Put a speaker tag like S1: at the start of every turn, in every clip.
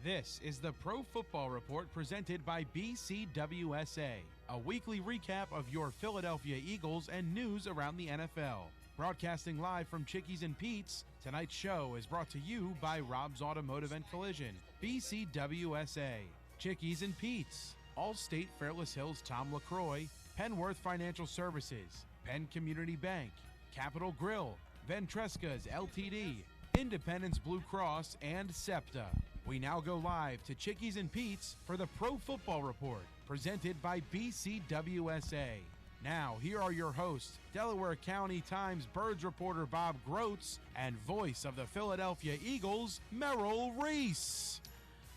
S1: This is the Pro Football Report presented by BCWSA, a weekly recap of your Philadelphia Eagles and news around the NFL. Broadcasting live from Chickies and Pete's, tonight's show is brought to you by Rob's Automotive and Collision, BCWSA, Chickies and Pete's, Allstate Fairless Hills Tom LaCroix, Penworth Financial Services, Penn Community Bank, Capital Grill, Ventresca's LTD, Independence Blue Cross, and SEPTA. We now go live to Chickies and Pete's for the Pro Football Report, presented by BCWSA. Now, here are your hosts, Delaware County Times Birds reporter Bob Grotz and voice of the Philadelphia Eagles, Merrill Reese.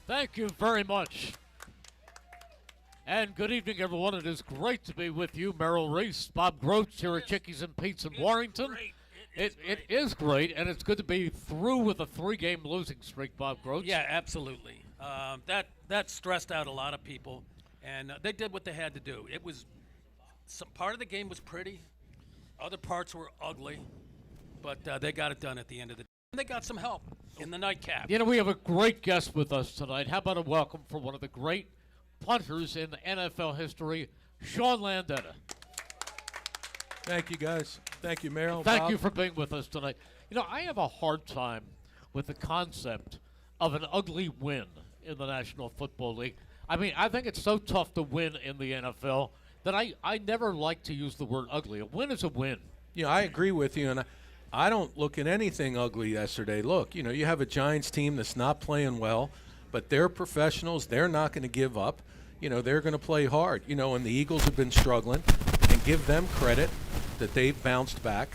S2: Thank you very much. And good evening, everyone. It is great to be with you, Merrill Reese, Bob Grotz here at Chickies and Pete's in Warrington. It is great, and it's good to be through with a 3-game losing streak, Bob Grotz.
S3: Yeah, absolutely. That stressed out a lot of people, and they did what they had to do. It was some part of the game was pretty, other parts were ugly, but they got it done at the end of the day. And they got some help in the nightcap.
S2: You know, we have a great guest with us tonight. How about a welcome for one of the great punters in NFL history, Sean Landeta.
S4: Thank you, guys. Thank you, Merrill.
S2: Thank you for being with us tonight. You know, I have a hard time with the concept of an ugly win in the National Football League. I mean, I think it's so tough to win in the NFL that I never like to use the word ugly. A win is a win.
S4: Yeah, I agree with you, and I don't look at anything ugly yesterday. Look, you know, you have a Giants team that's not playing well, but they're professionals. They're not going to give up. You know, they're going to play hard. You know, and the Eagles have been struggling, and give them credit that they've bounced back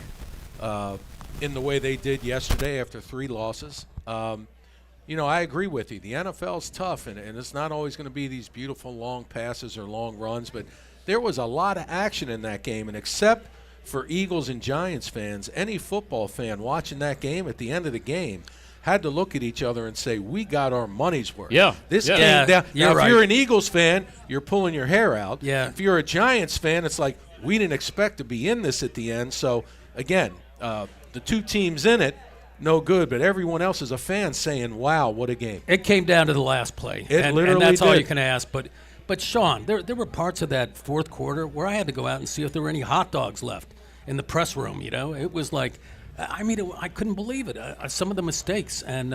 S4: in the way they did yesterday after 3 losses. You know, I agree with you. The NFL's tough, and it's not always going to be these beautiful long passes or long runs, but there was a lot of action in that game, and except for Eagles and Giants fans, any football fan watching that game at the end of the game had to look at each other and say, we got our money's worth.
S2: Yeah.
S4: This game down. Now, if you're an Eagles fan, you're pulling your hair out.
S3: Yeah.
S4: If you're a Giants fan, it's like, we didn't expect to be in this at the end. So, again, the 2 teams in it, no good, but everyone else is a fan saying, wow, what a game.
S3: It came down to the last play.
S4: It literally
S3: and that's
S4: did.
S3: all you can ask. But Sean, there were parts of that fourth quarter where I had to go out and see if there were any hot dogs left in the press room, you know. It was like, I mean, I couldn't believe it. Some of the mistakes. And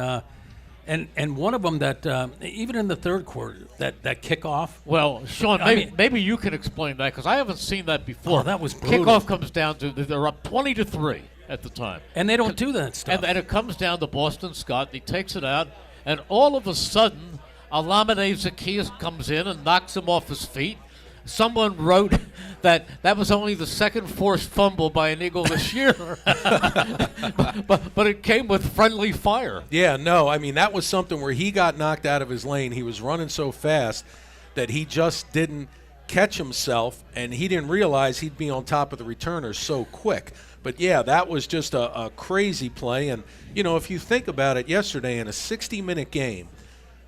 S3: one of them that, even in the third quarter, that kickoff.
S2: Well, Sean, maybe you can explain that because I haven't seen that before.
S3: Oh, that was brutal.
S2: Kickoff comes down to, they're up 20-3 at the time.
S3: And they don't do that stuff.
S2: And it comes down to Boston Scott, and he takes it out, and all of a sudden, Alameda Zacchaeus comes in and knocks him off his feet. Someone wrote that was only the second forced fumble by an Eagle this year. but it came with friendly fire.
S4: Yeah, no, I mean, that was something where he got knocked out of his lane. He was running so fast that he just didn't catch himself, and he didn't realize he'd be on top of the returner so quick. But, yeah, that was just a crazy play. And, you know, if you think about it, yesterday in a 60-minute game,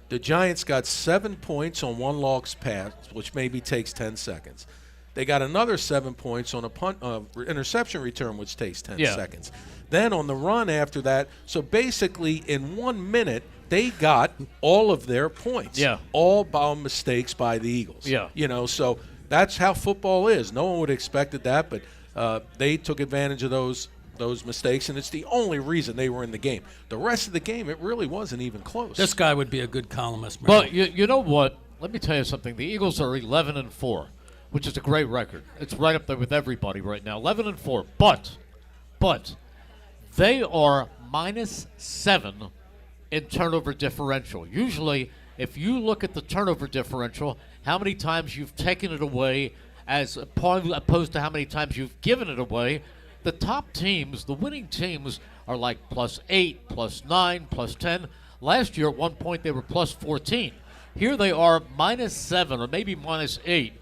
S4: the Giants got 7 points on one lost pass, which maybe takes 10 seconds. They got another 7 points on a interception return, which takes 10 seconds. Then on the run after that, so basically in 1 minute, they got all of their points.
S2: Yeah.
S4: All by mistakes by the Eagles.
S2: Yeah.
S4: You know, so that's how football is. No one would have expected that, but they took advantage of those mistakes, and it's the only reason they were in the game. The rest of the game, it really wasn't even close.
S3: This guy would be a good columnist. Merrill.
S2: Well, you know what? Let me tell you something. The Eagles are 11-4, which is a great record. It's right up there with everybody right now. 11-4, but they are -7 in turnover differential. Usually, if you look at the turnover differential, how many times you've taken it away as opposed to how many times you've given it away, the top teams, the winning teams, are like +8, +9, +10. Last year, at one point, they were +14. Here they are -7 or maybe -8,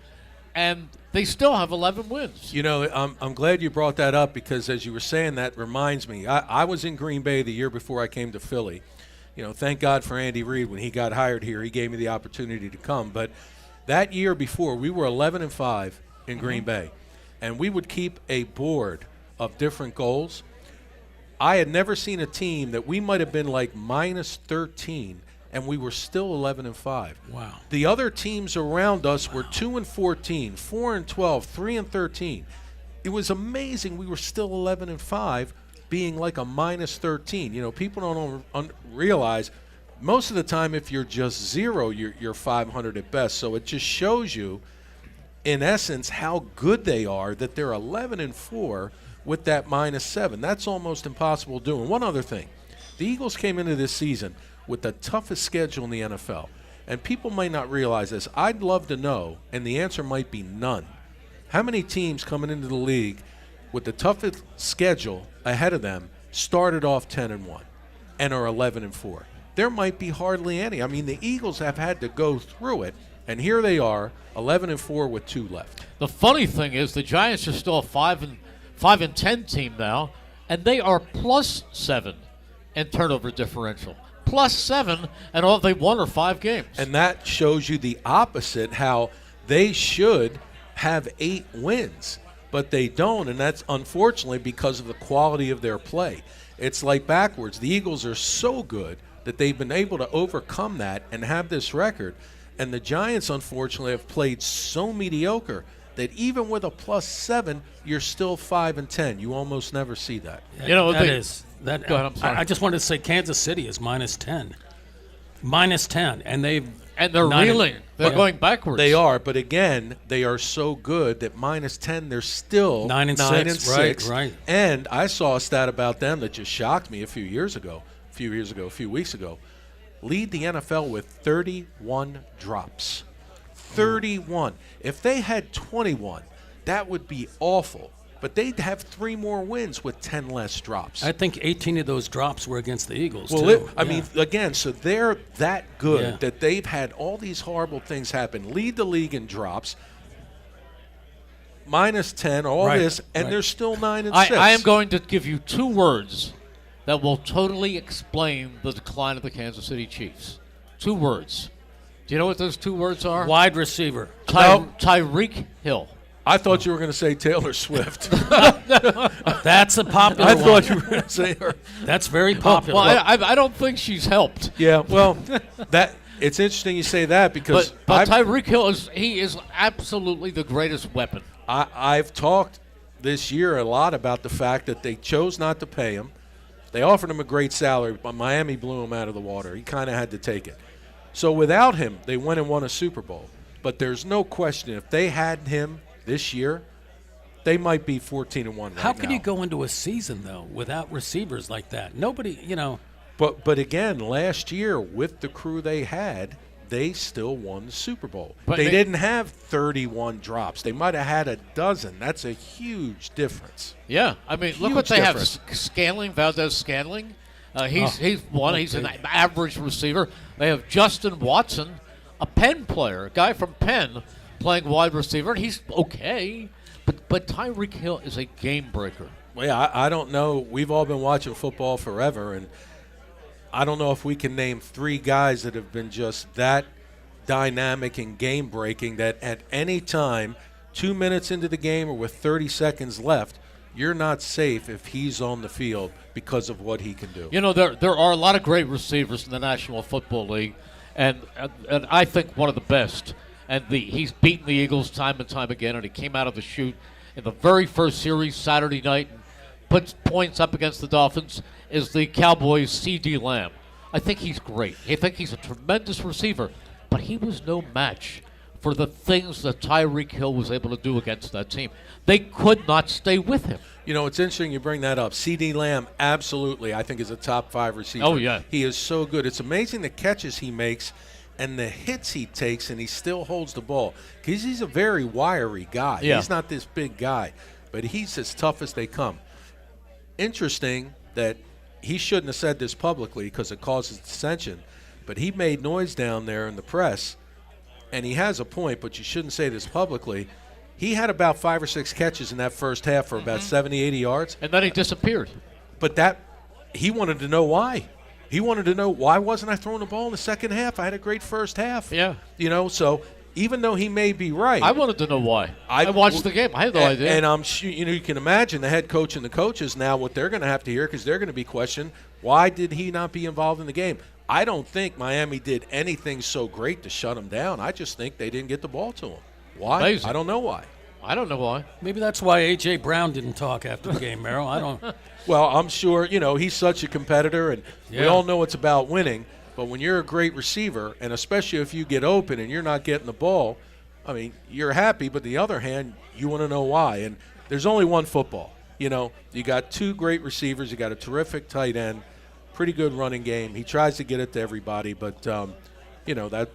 S2: and they still have 11 wins.
S4: You know, I'm glad you brought that up because as you were saying that reminds me. I was in Green Bay the year before I came to Philly. You know, thank God for Andy Reid. When he got hired here, he gave me the opportunity to come. But that year before, we were 11-5 in Green Bay, and we would keep a board of different goals. I had never seen a team that we might have been like -13 and we were still 11-5.
S3: Wow.
S4: The other teams around us were 2-14, 4-12, 3-13. It was amazing. We were still 11-5, being like a -13. You know, people don't realize most of the time if you're just 0, you're 500 at best. So it just shows you, in essence, how good they are that they're 11-4 with that -7. That's almost impossible to do. And one other thing, the Eagles came into this season with the toughest schedule in the NFL. And people might not realize this. I'd love to know, and the answer might be none. How many teams coming into the league with the toughest schedule ahead of them started off 10-1 and are 11-4? There might be hardly any. I mean, the Eagles have had to go through it, and here they are, 11-4 with 2 left.
S2: The funny thing is the Giants are still a 5-10 team now, and they are +7 in turnover differential. +7, and all they won are 5 games.
S4: And that shows you the opposite, how they should have 8 wins, but they don't, and that's unfortunately because of the quality of their play. It's like backwards. The Eagles are so good that they've been able to overcome that and have this record, and the Giants, unfortunately, have played so mediocre that even with a +7, you're still 5-10. You almost never see that.
S2: You know,
S3: Go ahead, I'm
S2: sorry.
S3: I just wanted to say Kansas City is -10. -10, and they're
S2: reeling. They're going backwards.
S4: They are, but again, they are so good that -10, they're still
S3: 9-6. Right.
S4: And I saw a stat about them that just shocked me a few weeks ago. Lead the NFL with 31 drops. 31. If they had 21, that would be awful. But they'd have 3 more wins with 10 less drops.
S3: I think 18 of those drops were against the Eagles,
S4: well,
S3: too.
S4: I mean, again, so they're that good
S3: Yeah.
S4: that they've had all these horrible things happen. Lead the league in drops, -10, all
S3: Right,
S4: this, and
S3: right.
S4: they're still 9-6.
S2: I am going to give you 2 words that will totally explain the decline of the Kansas City Chiefs. 2 words. Do you know what those 2 words are?
S3: Wide receiver.
S2: Tyreek Hill.
S4: I thought you were going to say Taylor Swift.
S3: That's a popular
S4: I
S3: one.
S4: thought you were going to say her.
S3: That's very popular.
S2: Well, I don't think she's helped.
S4: Yeah, well, that it's interesting you say that because
S2: But Tyreek Hill is absolutely the greatest weapon.
S4: I've talked this year a lot about the fact that they chose not to pay him. They offered him a great salary, but Miami blew him out of the water. He kind of had to take it. So without him, they went and won a Super Bowl. But there's no question, if they had him this year, they might be 14-1 right now.
S3: How can you go into a season, though, without receivers like that? Nobody,
S4: But again, last year, with the crew they had, they still won the Super Bowl.
S2: But
S4: they didn't have 31 drops. They might have had a dozen. That's a huge difference.
S2: Yeah, I mean, look
S4: Huge
S2: what they
S4: difference.
S2: have. Scanling, Valdez-Scantling. He's one. He's an average receiver. They have Justin Watson, a Penn player, a guy from Penn, playing wide receiver. He's okay, but Tyreek Hill is a game breaker.
S4: Well, yeah, I don't know. We've all been watching football forever, and I don't know if we can name 3 guys that have been just that dynamic and game-breaking that at any time, 2 minutes into the game or with 30 seconds left, you're not safe if he's on the field because of what he can do.
S2: You know, there are a lot of great receivers in the National Football League, and I think one of the best. And he's beaten the Eagles time and time again, and he came out of the chute in the very first series Saturday night and puts points up against the Dolphins, is the Cowboys' C.D. Lamb. I think he's great. I think he's a tremendous receiver, but he was no match for the things that Tyreek Hill was able to do against that team. They could not stay with him.
S4: You know, it's interesting you bring that up. C.D. Lamb, absolutely, I think is a top 5 receiver.
S2: Oh, yeah.
S4: He is so good. It's amazing the catches he makes and the hits he takes, and he still holds the ball. Because he's a very wiry guy.
S2: Yeah.
S4: He's not this big guy, but he's as tough as they come. Interesting that he shouldn't have said this publicly because it causes dissension, but he made noise down there in the press, and he has a point, but you shouldn't say this publicly. He had about 5 or 6 catches in that first half for about 70, 80 yards.
S2: And then he disappeared.
S4: But he wanted to know why. He wanted to know, why wasn't I throwing the ball in the second half? I had a great first half.
S2: Yeah.
S4: You know, so even though he may be right.
S2: I wanted to know why. I watched the game. I had no idea.
S4: And I'm sure, you can imagine the head coach and the coaches now what they're going to have to hear, because they're going to be questioned, why did he not be involved in the game? I don't think Miami did anything so great to shut them down. I just think they didn't get the ball to them. Why?
S2: Amazing.
S4: I don't know why.
S2: I don't know why.
S3: Maybe that's why A.J. Brown didn't talk after the game, Merrill. I don't.
S4: Well, I'm sure, he's such a competitor, and we
S3: Yeah.
S4: all know it's about winning. But when you're a great receiver, and especially if you get open and you're not getting the ball, I mean, you're happy, but the other hand, you want to know why. And there's only one football. You got two great receivers. You got a terrific tight end, pretty good running game. He tries to get it to everybody, but,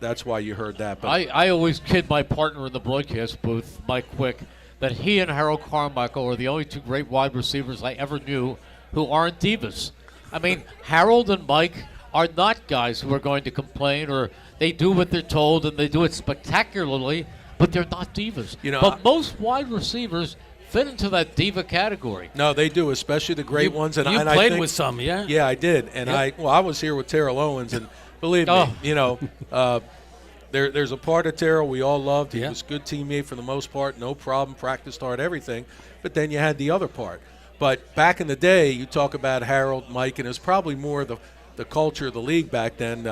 S4: that's why you heard that. But
S2: I always kid my partner in the broadcast booth, Mike Quick, that he and Harold Carmichael are the only two great wide receivers I ever knew who aren't divas. I mean, Harold and Mike are not guys who are going to complain, or they do what they're told and they do it spectacularly, but they're not divas. But most wide receivers fit into that diva category.
S4: No, they do, especially the great ones. And
S3: you
S4: and
S3: played
S4: I think,
S3: with some, yeah?
S4: Yeah, I did. And
S3: Yep.
S4: I was here with Terrell Owens, and believe me, there's a part of Terrell we all loved. He was a good teammate for the most part, no problem, practiced hard, everything. But then you had the other part. But back in the day, you talk about Harold, Mike, and it was probably more the culture of the league back then.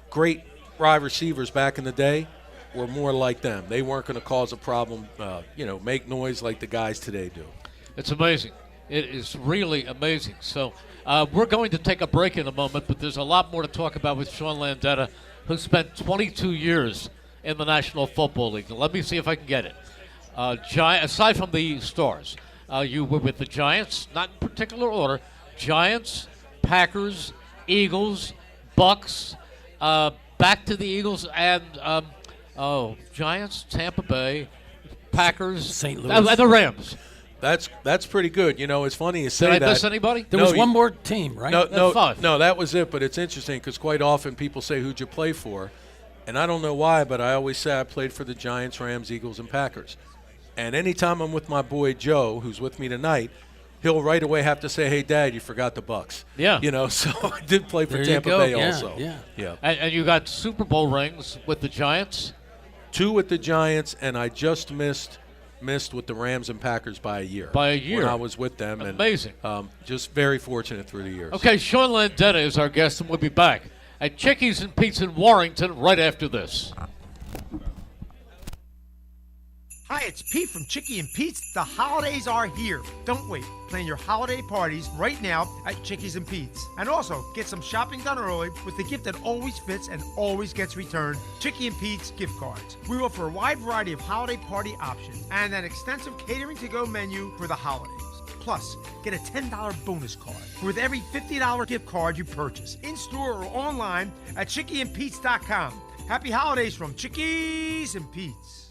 S4: Great wide receivers back in the day were more like them. They weren't going to cause a problem, make noise like the guys today do.
S2: It's amazing. It is really amazing. So we're going to take a break in a moment, but there's a lot more to talk about with Sean Landeta, who spent 22 years in the National Football League. Let me see if I can get it. Aside from the Stars, you were with the Giants, not in particular order, Giants, Packers, Eagles, Bucks, back to the Eagles, and Giants, Tampa Bay, Packers,
S3: St. Louis.
S2: and the Rams.
S4: That's pretty good. It's funny you say
S2: Did I
S4: that.
S2: miss anybody?
S3: There was one more team, right?
S2: Five.
S4: No, that was it. But it's interesting because quite often people say, "Who'd you play for?" And I don't know why, but I always say I played for the Giants, Rams, Eagles, and Packers. And anytime I'm with my boy Joe, who's with me tonight, he'll right away have to say, "Hey, Dad, you forgot the Bucks."
S2: Yeah.
S4: So I did play for
S3: There you
S4: Tampa
S3: go.
S4: Bay
S3: Yeah,
S4: also.
S3: yeah.
S2: And you got Super Bowl rings with the Giants?
S4: 2 with the Giants, and I just missed with the Rams and Packers by a year. When I was with them.
S2: Amazing.
S4: And, just very fortunate through the years.
S2: Okay, Sean Landeta is our guest, and we'll be back at Chickies and Pete's in Warrington right after this.
S5: Hi, it's Pete from Chickie and Pete's. The holidays are here. Don't wait. Plan your holiday parties right now at Chickies and Pete's. And also, get some shopping done early with the gift that always fits and always gets returned, Chickie and Pete's gift cards. We offer a wide variety of holiday party options and an extensive catering to-go menu for the holidays. Plus, get a $10 bonus card with every $50 gift card you purchase, in-store or online at chickieandpete's.com. Happy holidays from Chickies and Pete's.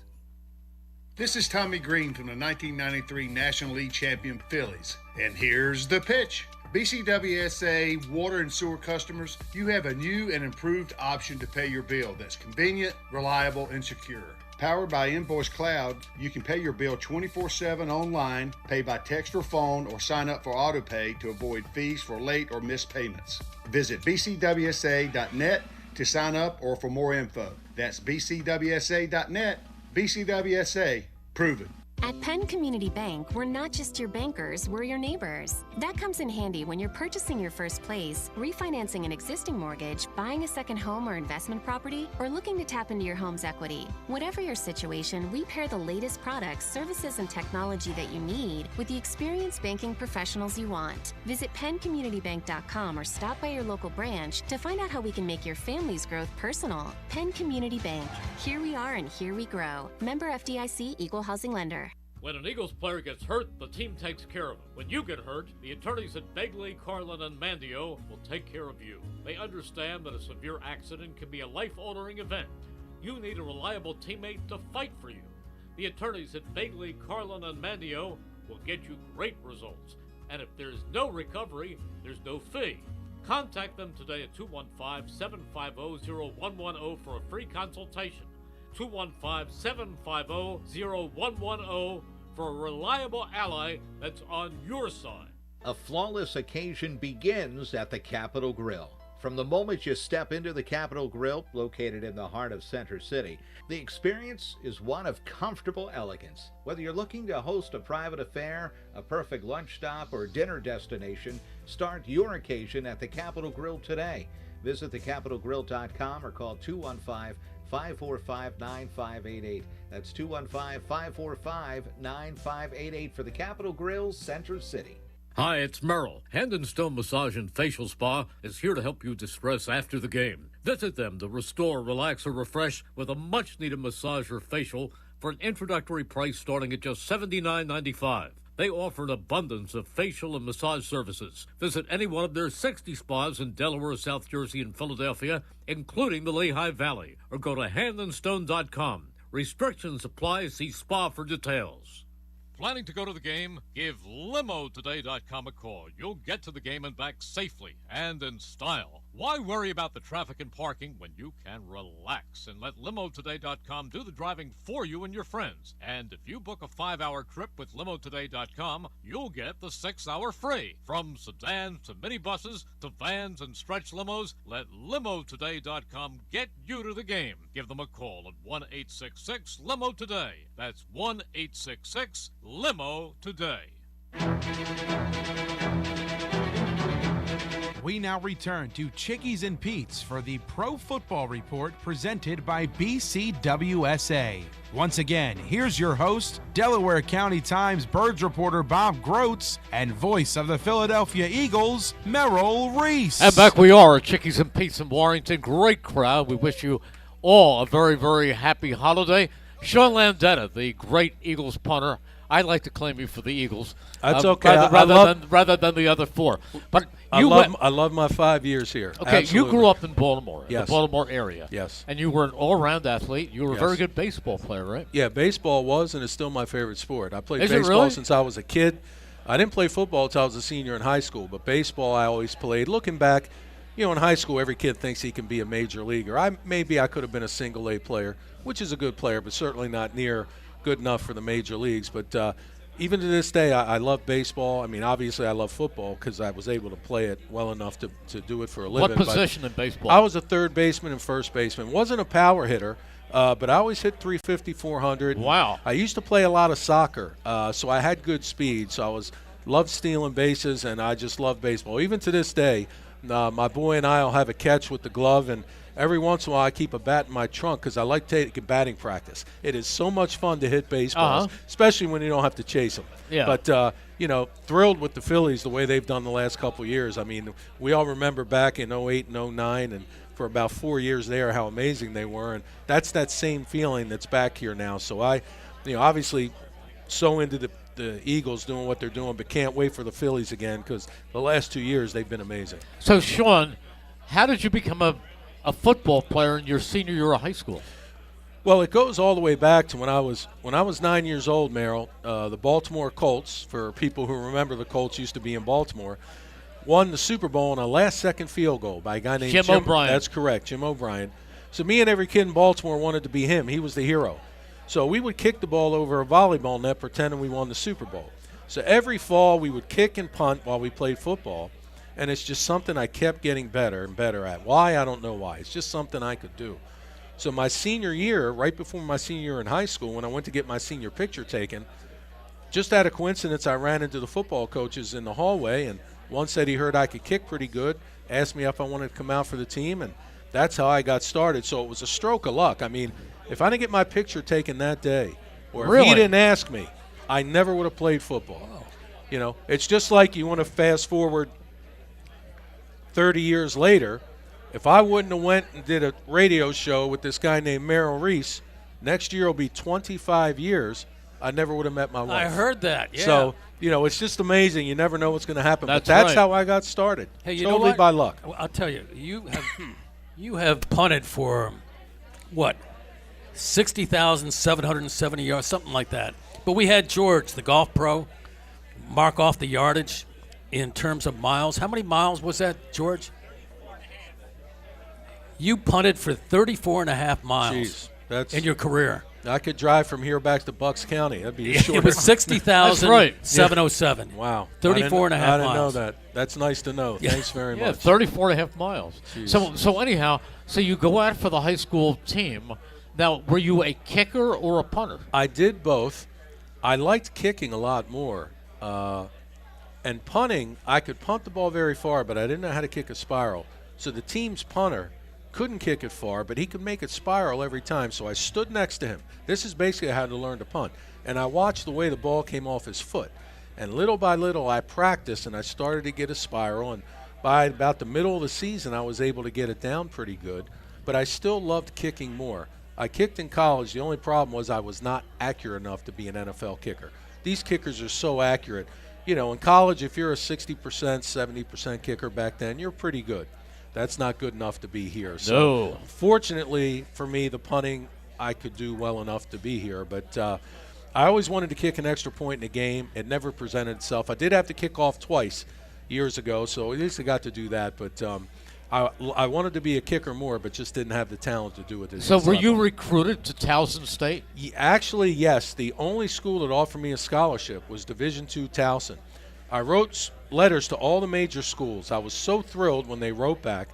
S6: This is Tommy Green from the 1993 National League champion Phillies. And here's the pitch. BCWSA water and sewer customers, you have a new and improved option to pay your bill that's convenient, reliable, and secure. Powered by Invoice Cloud, you can pay your bill 24/7 online, pay by text or phone, or sign up for AutoPay to avoid fees for late or missed payments. Visit bcwsa.net to sign up or for more info. That's bcwsa.net. BCWSA, proven.
S7: At Penn Community Bank, we're not just your bankers, we're your neighbors. That comes in handy when you're purchasing your first place, refinancing an existing mortgage, buying a second home or investment property, or looking to tap into your home's equity. Whatever your situation, we pair the latest products, services, and technology that you need with the experienced banking professionals you want. Visit penncommunitybank.com or stop by your local branch to find out how we can make your family's growth personal. Penn Community Bank. Here we are and here we grow. Member FDIC, Equal Housing Lender.
S2: When an Eagles player gets hurt, the team takes care of him. When you get hurt, the attorneys at Begley, Carlin, and Mandio will take care of you. They understand that a severe accident can be a life-altering event. You need a reliable teammate to fight for you. The attorneys at Begley, Carlin, and Mandio will get you great results. And if there's no recovery, there's no fee. Contact them today at 215-750-0110 for a free consultation. 215-750-0110 for a reliable ally that's on your side.
S8: A flawless occasion begins at the Capitol Grill. From the moment you step into the Capitol Grill, located in the heart of Center City, the experience is one of comfortable elegance. Whether you're looking to host a private affair, a perfect lunch stop, or dinner destination, start your occasion at the Capitol Grill today. Visit thecapitalgrill.com or call 215-545-9588. That's 215-545-9588 for the Capitol Grill, Center City.
S2: Hi, it's Merrill. Hand and Stone Massage and Facial Spa is here to help you distress after the game. Visit them to restore, relax, or refresh with a much-needed massage or facial for an introductory price starting at just $79.95. They offer an abundance of facial and massage services. Visit any one of their 60 spas in Delaware, South Jersey, and Philadelphia, including the Lehigh Valley, or go to handandstone.com. Restrictions apply. See spa for details. Planning to go to the game? Give LimoToday.com a call. You'll get to the game and back safely and in style. Why worry about the traffic and parking when you can relax and let LimoToday.com do the driving for you and your friends? And if you book a 5-hour trip with LimoToday.com, you'll get the 6-hour free. From sedans to minibuses to vans and stretch limos, let LimoToday.com get you to the game. Give them a call at 1-866-LIMO-TODAY. That's 1-866-LIMO-TODAY.
S1: We now return to Chickies and Pete's for the Pro Football Report presented by BCWSA. Once again, here's your host, Delaware County Times Birds reporter Bob Grotz, and voice of the Philadelphia Eagles, Merrill Reese.
S2: And back we are at Chickies and Pete's in Warrington. Great crowd. We wish you all a very, very happy holiday. Sean Landeta, the great Eagles punter. I like to claim you for the Eagles.
S4: That's okay.
S2: Rather than the other four. But
S4: I love my 5 years here.
S2: Okay,
S4: Absolutely.
S2: You grew up in Baltimore,
S4: yes.
S2: the Baltimore area.
S4: Yes.
S2: And you were an all-around athlete. You were
S4: yes.
S2: a very good baseball player, right?
S4: Yeah, baseball was and is still my favorite sport. I played
S2: Is it
S4: baseball
S2: really?
S4: since I was a kid. I didn't play football until I was a senior in high school, but baseball I always played. Looking back, in high school, every kid thinks he can be a major leaguer. Maybe I could have been a single-A player, which is a good player, but certainly not near good enough for the major leagues. But even to this day, I love baseball. I mean, obviously I love football because I was able to play it well enough to do it for a living.
S2: What position in baseball?
S4: I was a third baseman and first baseman. Wasn't a power hitter, but I always hit 350, 400.
S2: Wow.
S4: I used to play a lot of soccer, so I had good speed. So loved stealing bases, and I just love baseball. Even to this day, my boy and I will have a catch with the glove, and every once in a while I keep a bat in my trunk because I like taking batting practice. It is so much fun to hit baseballs, especially when you don't have to chase them.
S2: Yeah.
S4: But, thrilled with the Phillies the way they've done the last couple of years. I mean, we all remember back in 08 and 09 and for about 4 years there how amazing they were, and that's that same feeling that's back here now. So obviously so into the Eagles doing what they're doing, but can't wait for the Phillies again because the last 2 years they've been amazing.
S2: So, Sean, how did you become a football player in your senior year of high school?
S4: Well, it goes all the way back to when I was 9 years old, Merrill. The Baltimore Colts, for people who remember the Colts used to be in Baltimore, won the Super Bowl on a last-second field goal by a guy named
S2: Jim O'Brien.
S4: That's correct, Jim O'Brien. So me and every kid in Baltimore wanted to be him. He was the hero. So we would kick the ball over a volleyball net pretending we won the Super Bowl. So every fall we would kick and punt while we played football, and it's just something I kept getting better and better at. Why? I don't know why. It's just something I could do. So my senior year, right before my senior year in high school, when I went to get my senior picture taken, just out of coincidence, I ran into the football coaches in the hallway, and one said he heard I could kick pretty good, asked me if I wanted to come out for the team, and that's how I got started. So it was a stroke of luck. I mean, if I didn't get my picture taken that day, or if he didn't ask me, I never would have played football. It's just like you want to fast forward 30 years later. If I wouldn't have went and did a radio show with this guy named Merrill Reese, next year will be 25 years, I never would have met my wife.
S3: I heard that, yeah.
S4: So, it's just amazing. You never know what's going to happen.
S2: That's
S4: but that's
S2: right.
S4: how I got started.
S3: Hey, you
S4: totally
S3: know what?
S4: by luck.
S3: Well, I'll tell you, you have punted for, 60,770 yards, something like that. But we had George, the golf pro, mark off the yardage in terms of miles. How many miles was that, George? You punted for 34 and a half miles in your career.
S4: I could drive from here back to Bucks County. That'd be shorter.
S3: It was 60,707.
S4: Wow.
S3: 34 and a half
S4: I didn't
S3: miles.
S4: know that. That's nice to know.
S3: Yeah.
S4: Thanks very much.
S2: 34 and a half miles.
S4: Jeez.
S2: So anyhow, you go out for the high school team. Now, were you a kicker or a punter?
S4: I did both. I liked kicking a lot more. And punting, I could punt the ball very far, but I didn't know how to kick a spiral. So the team's punter couldn't kick it far, but he could make it spiral every time. So I stood next to him. This is basically how to learn to punt. And I watched the way the ball came off his foot. And little by little, I practiced, and I started to get a spiral. And by about the middle of the season, I was able to get it down pretty good. But I still loved kicking more. I kicked in college. The only problem was I was not accurate enough to be an NFL kicker. These kickers are so accurate. You know, in college, if you're a 60%, 70% kicker back then, you're pretty good. That's not good enough to be here. So
S2: No.
S4: fortunately for me, the punting, I could do well enough to be here. But I always wanted to kick an extra point in a game. It never presented itself. I did have to kick off twice years ago, so at least I got to do that. But I wanted to be a kicker more, but just didn't have the talent to do it.
S2: So were you recruited to Towson State?
S4: Actually, yes. The only school that offered me a scholarship was Division II Towson. I wrote letters to all the major schools. I was so thrilled when they wrote back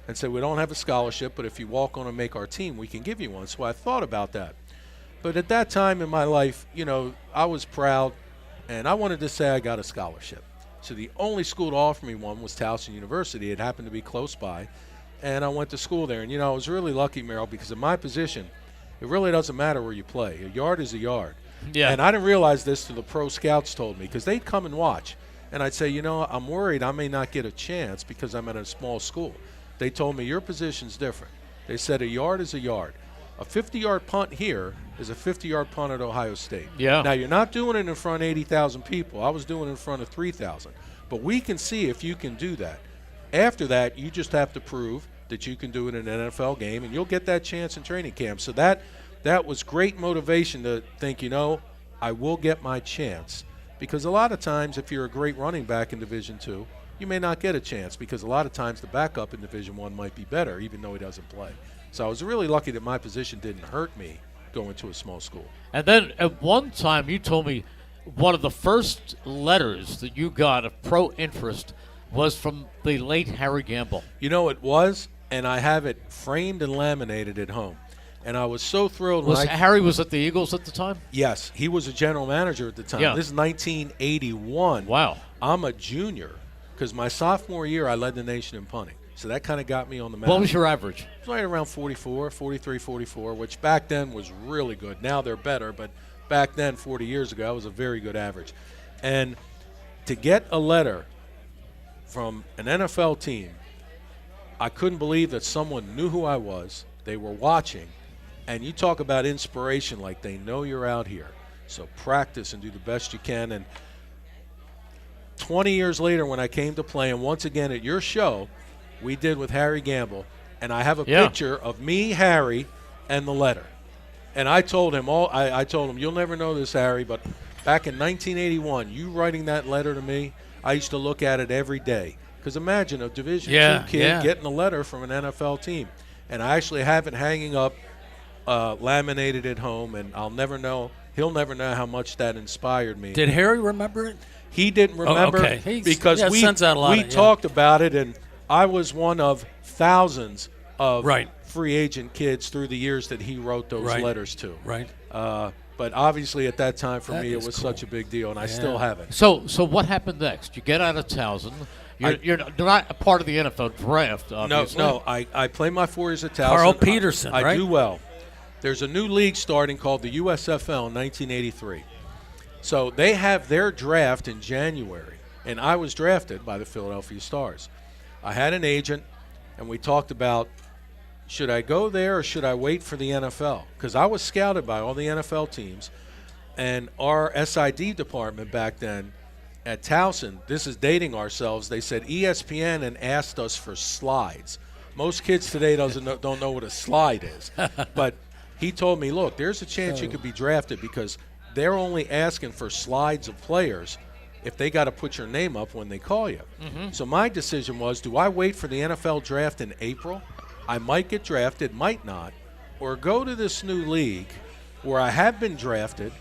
S4: and said, we don't have a scholarship, but if you walk on and make our team, we can give you one. So I thought about that. But at that time in my life, you know, I was proud, and I wanted to say I got a scholarship. So the only school to offer me one was Towson University. It happened to be close by, and I went to school there. And, you know, I was really lucky, Merrill, because in my position, it really doesn't matter where you play. A yard is a yard.
S2: Yeah.
S4: And I didn't realize this till the pro scouts told me, because they'd come and watch. And I'd say, you know, I'm worried I may not get a chance because I'm at a small school. They told me, your position's different. They said a yard is a yard. A 50-yard punt here is a 50-yard punt at Ohio State.
S2: Yeah.
S4: Now, you're not doing it in front of 80,000 people. I was doing it in front of 3,000. But we can see if you can do that. After that, you just have to prove that you can do it in an NFL game, and you'll get that chance in training camp. So that was great motivation to think, you know, I will get my chance. Because a lot of times, if you're a great running back in Division II, you may not get a chance because a lot of times the backup in Division I might be better, even though he doesn't play. So I was really lucky that my position didn't hurt me going to a small school.
S2: And then at one time you told me one of the first letters that you got of pro interest was from the late Harry Gamble.
S4: You know, it was, and I have it framed and laminated at home. And I was so thrilled when
S2: Harry was at the Eagles at the time?
S4: Yes, he was a general manager at the time.
S2: Yeah.
S4: This is 1981.
S2: Wow.
S4: I'm a junior because my sophomore year I led the nation in punting. So that kind of got me on the map.
S2: What was your average?
S4: It was right around 44, 43, 44, which back then was really good. Now they're better, but back then, 40 years ago, that was a very good average. And to get a letter from an NFL team, I couldn't believe that someone knew who I was. They were watching. And you talk about inspiration, like they know you're out here. So practice and do the best you can. And 20 years later when I came to play, and once again at your show, we did with Harry Gamble, and I have a picture of me, Harry, and the letter. And I told him, I told him, you'll never know this, Harry, but back in 1981, you writing that letter to me, I used to look at it every day. Because imagine a Division II kid getting a letter from an NFL team. And I actually have it hanging up, laminated at home, and I'll never know. He'll never know how much that inspired me.
S3: Did Harry remember it?
S4: He didn't remember because we talked about it, and I was one of thousands of free agent kids through the years that he wrote those letters to.
S3: Right.
S4: But obviously at that time for me it was such a big deal, and I still have it.
S2: So what happened next? You get out of Towson. You're not a part of the NFL draft, obviously.
S4: No. I play my 4 years at Towson.
S3: Carl Peterson, right?
S4: I do well. There's a new league starting called the USFL in 1983. So they have their draft in January, and I was drafted by the Philadelphia Stars. I had an agent, and we talked about, should I go there or should I wait for the NFL? Because I was scouted by all the NFL teams, and our SID department back then at Towson, this is dating ourselves, they said ESPN and asked us for slides. Most kids today don't know what a slide is. But he told me, look, there's a chance you could be drafted because they're only asking for slides of players if they got to put your name up when they call you. Mm-hmm. So my decision was, do I wait for the NFL draft in April? I might get drafted, might not, or go to this new league where I have been drafted.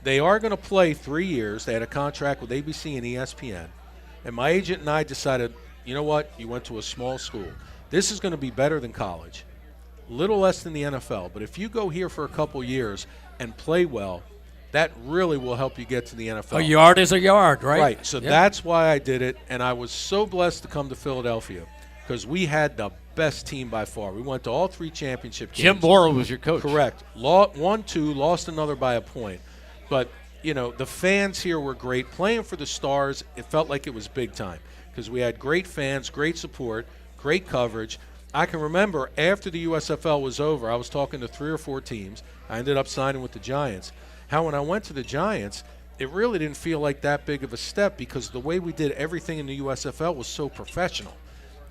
S4: They are going to play 3 years. They had a contract with ABC and ESPN. And my agent and I decided, you know what? You went to a small school. This is going to be better than college. A little less than the NFL. But if you go here for a couple years and play well, that really will help you get to the NFL.
S3: A yard is a yard, right?
S4: Right. So that's why I did it. And I was so blessed to come to Philadelphia. because we had the best team by far. We went to all 3 championship games.
S2: Jim Mora was your coach.
S4: Correct. Won 2, lost another by a point. But, the fans here were great. Playing for the Stars, it felt like it was big time because we had great fans, great support, great coverage. I can remember after the USFL was over, I was talking to 3 or 4 teams. I ended up signing with the Giants. How when I went to the Giants, it really didn't feel like that big of a step because the way we did everything in the USFL was so professional.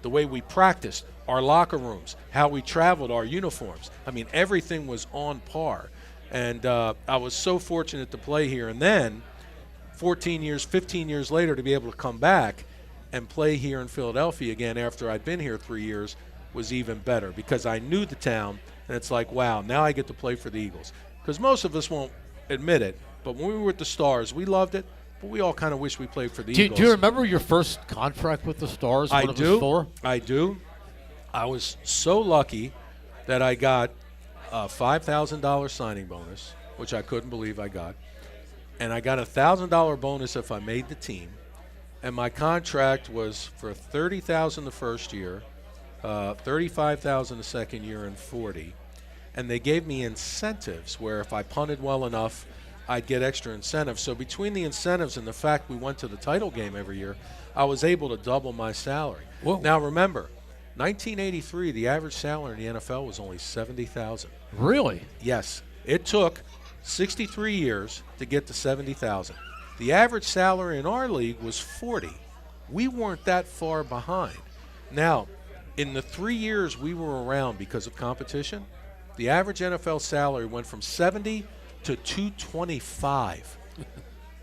S4: The way we practiced, our locker rooms, how we traveled, our uniforms. I mean, everything was on par. And I was so fortunate to play here. And then 15 years later to be able to come back and play here in Philadelphia again after I'd been here 3 years was even better because I knew the town. And it's like, wow, now I get to play for the Eagles. Because most of us won't admit it, but when we were with the Stars, we loved it. But we all kind of wish we played for the Eagles.
S2: Do you remember your first contract with the Stars?
S4: I do.
S2: Was for?
S4: I do. I was so lucky that I got a $5,000 signing bonus, which I couldn't believe I got. And I got a $1,000 bonus if I made the team. And my contract was for $30,000 the first year, $35,000 the second year, and $40,000. And they gave me incentives where if I punted well enough, I'd get extra incentives. So between the incentives and the fact we went to the title game every year, I was able to double my salary.
S3: Whoa.
S4: Now remember, 1983, the average salary in the NFL was only $70,000.
S2: Really?
S4: Yes. It took 63 years to get to $70,000. The average salary in our league was $40,000. We weren't that far behind. Now, in the 3 years we were around because of competition, the average NFL salary went from $70,000 to $225,000.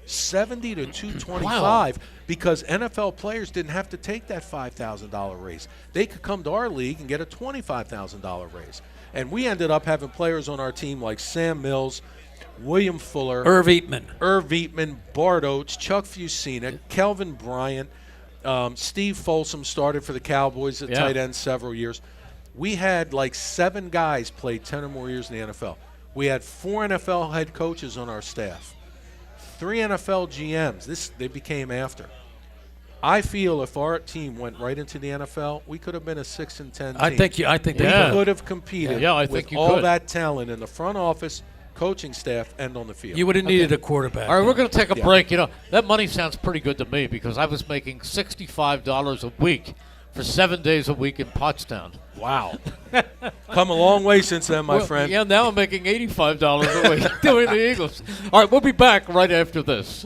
S4: $70,000 to $225,000
S2: Wow.
S4: because NFL players didn't have to take that $5,000 raise. They could come to our league and get a $25,000 raise. And we ended up having players on our team like Sam Mills, William Fuller,
S3: Irv Eatman,
S4: Bart Oates, Chuck Fusina, Kelvin Bryant, Steve Folsom started for the Cowboys at tight end several years. We had like 7 guys play 10 or more years in the NFL. We had 4 NFL head coaches on our staff, 3 NFL GMs. They became after. I feel if our team went right into the NFL, we could have been a 6-10 team.
S3: I think
S4: we could have competed with all that talent in the front office, coaching staff, and on the field.
S3: You would have needed a quarterback.
S2: All right, we're going to take a break. That money sounds pretty good to me because I was making $65 a week for 7 days a week in Pottstown.
S4: Wow. Come a long way since then, my friend.
S2: Yeah, now I'm making $85 a week doing the Eagles. All right, we'll be back right after this.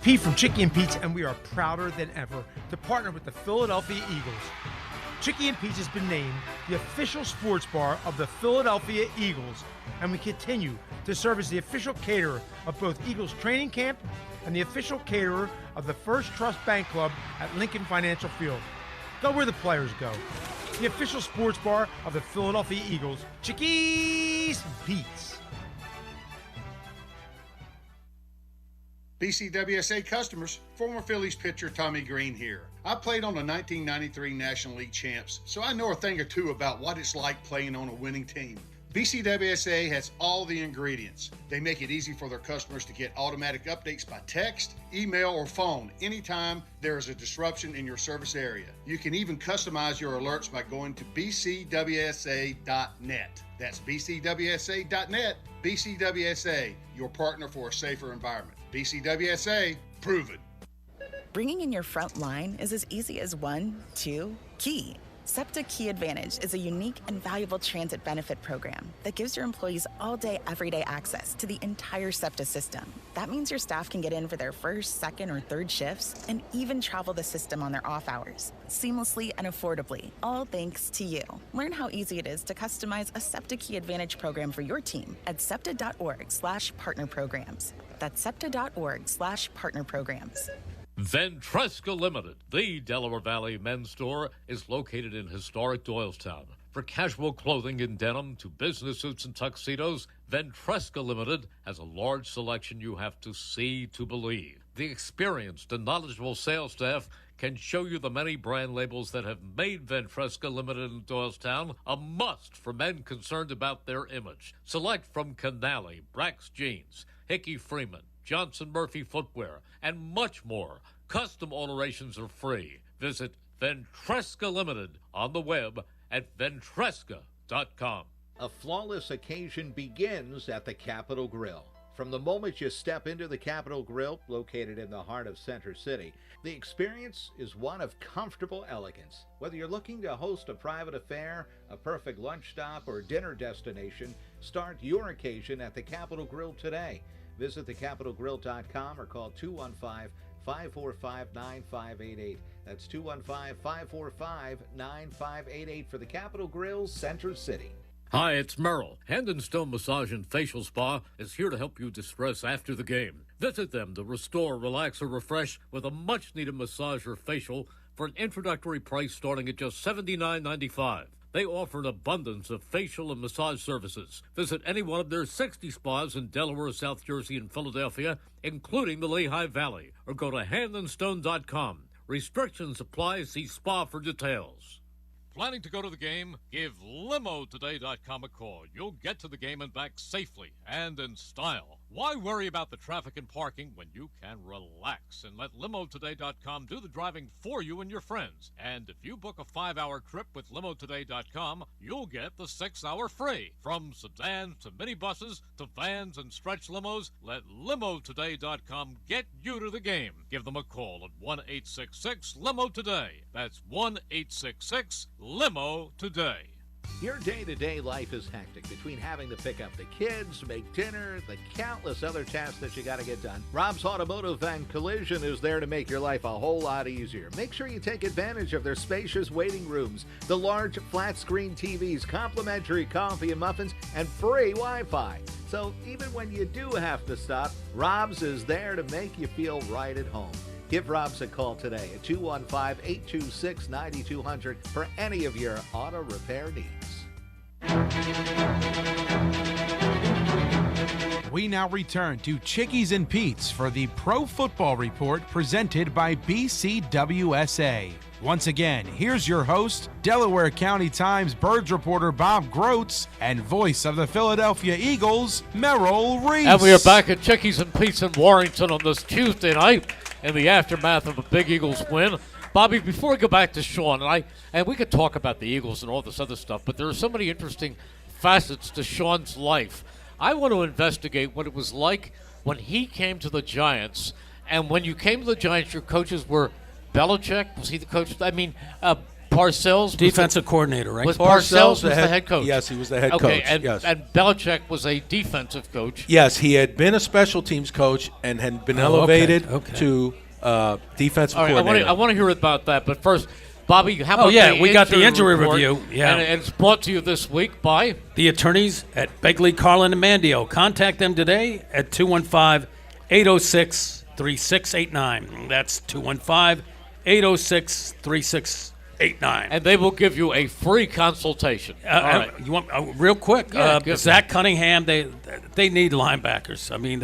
S5: Pete from Chicky and Pete's, and we are prouder than ever to partner with the Philadelphia Eagles. Chicky and Pete's has been named the official sports bar of the Philadelphia Eagles, and we continue to serve as the official caterer of both Eagles training camp and the official caterer of the First Trust Bank Club at Lincoln Financial Field. Go where the players go. The official sports bar of the Philadelphia Eagles, Chickies and Pete's.
S6: BCWSA customers, former Phillies pitcher Tommy Green here. I played on the 1993 National League champs, so I know a thing or two about what it's like playing on a winning team. BCWSA has all the ingredients. They make it easy for their customers to get automatic updates by text, email, or phone anytime there is a disruption in your service area. You can even customize your alerts by going to bcwsa.net. That's bcwsa.net. BCWSA, your partner for a safer environment. BCWSA, proven.
S9: Bringing in your front line is as easy as 1, 2, key. SEPTA Key Advantage is a unique and valuable transit benefit program that gives your employees all-day, everyday access to the entire SEPTA system. That means your staff can get in for their first, second, or third shifts and even travel the system on their off hours, seamlessly and affordably, all thanks to you. Learn how easy it is to customize a SEPTA Key Advantage program for your team at septa.org/partnerprograms. That's septa.org/partnerprograms.
S2: Ventresca Limited, the Delaware Valley men's store, is located in historic Doylestown. For casual clothing in denim to business suits and tuxedos, Ventresca Limited has a large selection you have to see to believe. The experienced and knowledgeable sales staff can show you the many brand labels that have made Ventresca Limited in Doylestown a must for men concerned about their image. Select from Canali, Brax Jeans, Hickey Freeman, Johnson Murphy Footwear, and much more. Custom alterations are free. Visit Ventresca Limited on the web at ventresca.com.
S8: A flawless occasion begins at the Capitol Grill. From the moment you step into the Capitol Grill, located in the heart of Center City, the experience is one of comfortable elegance. Whether you're looking to host a private affair, a perfect lunch stop, or dinner destination, start your occasion at the Capitol Grill today. Visit thecapitolgrill.com or call 215-545-9588. That's 215-545-9588 for the Capitol Grill, Center City.
S2: Hi, it's Merrill. Hand and Stone Massage and Facial Spa is here to help you distress after the game. Visit them to restore, relax, or refresh with a much-needed massage or facial for an introductory price starting at just $79.95. They offer an abundance of facial and massage services. Visit any one of their 60 spas in Delaware, South Jersey, and Philadelphia, including the Lehigh Valley, or go to handandstone.com. Restrictions apply. See spa for details. Planning to go to the game? Give LimoToday.com a call. You'll get to the game and back safely and in style. Why worry about the traffic and parking when you can relax and let LimoToday.com do the driving for you and your friends? And if you book a 5-hour trip with LimoToday.com, you'll get the 6-hour free. From sedans to minibuses to vans and stretch limos, let LimoToday.com get you to the game. Give them a call at 1-866-LIMO-TODAY. That's 1-866-LIMO-TODAY.
S8: Your day-to-day life is hectic between having to pick up the kids, make dinner, the countless other tasks that you got to get done. Rob's Automotive and Collision is there to make your life a whole lot easier. Make sure you take advantage of their spacious waiting rooms, the large flat-screen TVs, complimentary coffee and muffins, and free Wi-Fi. So even when you do have to stop, Rob's is there to make you feel right at home. Give Rob's a call today at 215-826-9200 for any of your auto repair needs.
S1: We now return to Chickies and Pete's for the Pro Football Report presented by BCWSA. Once again, here's your host, Delaware County Times Birds reporter Bob Grotz, and voice of the Philadelphia Eagles, Merrill Reese.
S2: And we are back at Chickies and Pete's in Warrington on this Tuesday night in the aftermath of a big Eagles win. Bobby, before we go back to Sean, and we could talk about the Eagles and all this other stuff, but there are so many interesting facets to Sean's life. I want to investigate what it was like when he came to the Giants. And when you came to the Giants, your coaches were Belichick. Was he the coach? Parcells.
S3: Defensive coordinator, right?
S2: Was Parcells the head coach?
S4: Yes, he was the head coach.
S2: And Belichick was a defensive coach.
S4: Yes, he had been a special teams coach and had been elevated to defensive coordinator.
S2: I want to hear about that. But first, Bobby, how about
S3: we got the injury review. Yeah.
S2: And it's brought to you this week by
S3: the attorneys at Begley, Carlin, and Mandio. Contact them today at 215-806-3689. That's 215-806-3689.
S2: And they will give you a free consultation. All right.
S3: You want real quick? Zach Cunningham. They need linebackers. I mean,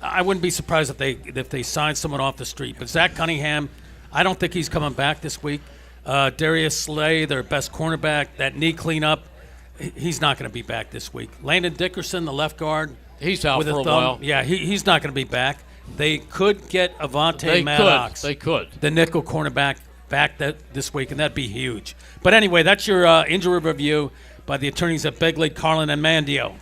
S3: I wouldn't be surprised if they signed someone off the street. But Zach Cunningham, I don't think he's coming back this week. Darius Slay, their best cornerback, that knee cleanup, he's not going to be back this week. Landon Dickerson, the left guard,
S2: he's out for a while.
S3: Yeah, he's not going to be back. They could get Avonte Maddox.
S2: They could.
S3: The nickel cornerback back this week, and that'd be huge. But anyway, that's your injury review by the attorneys at Begley, Carlin, and Mandio.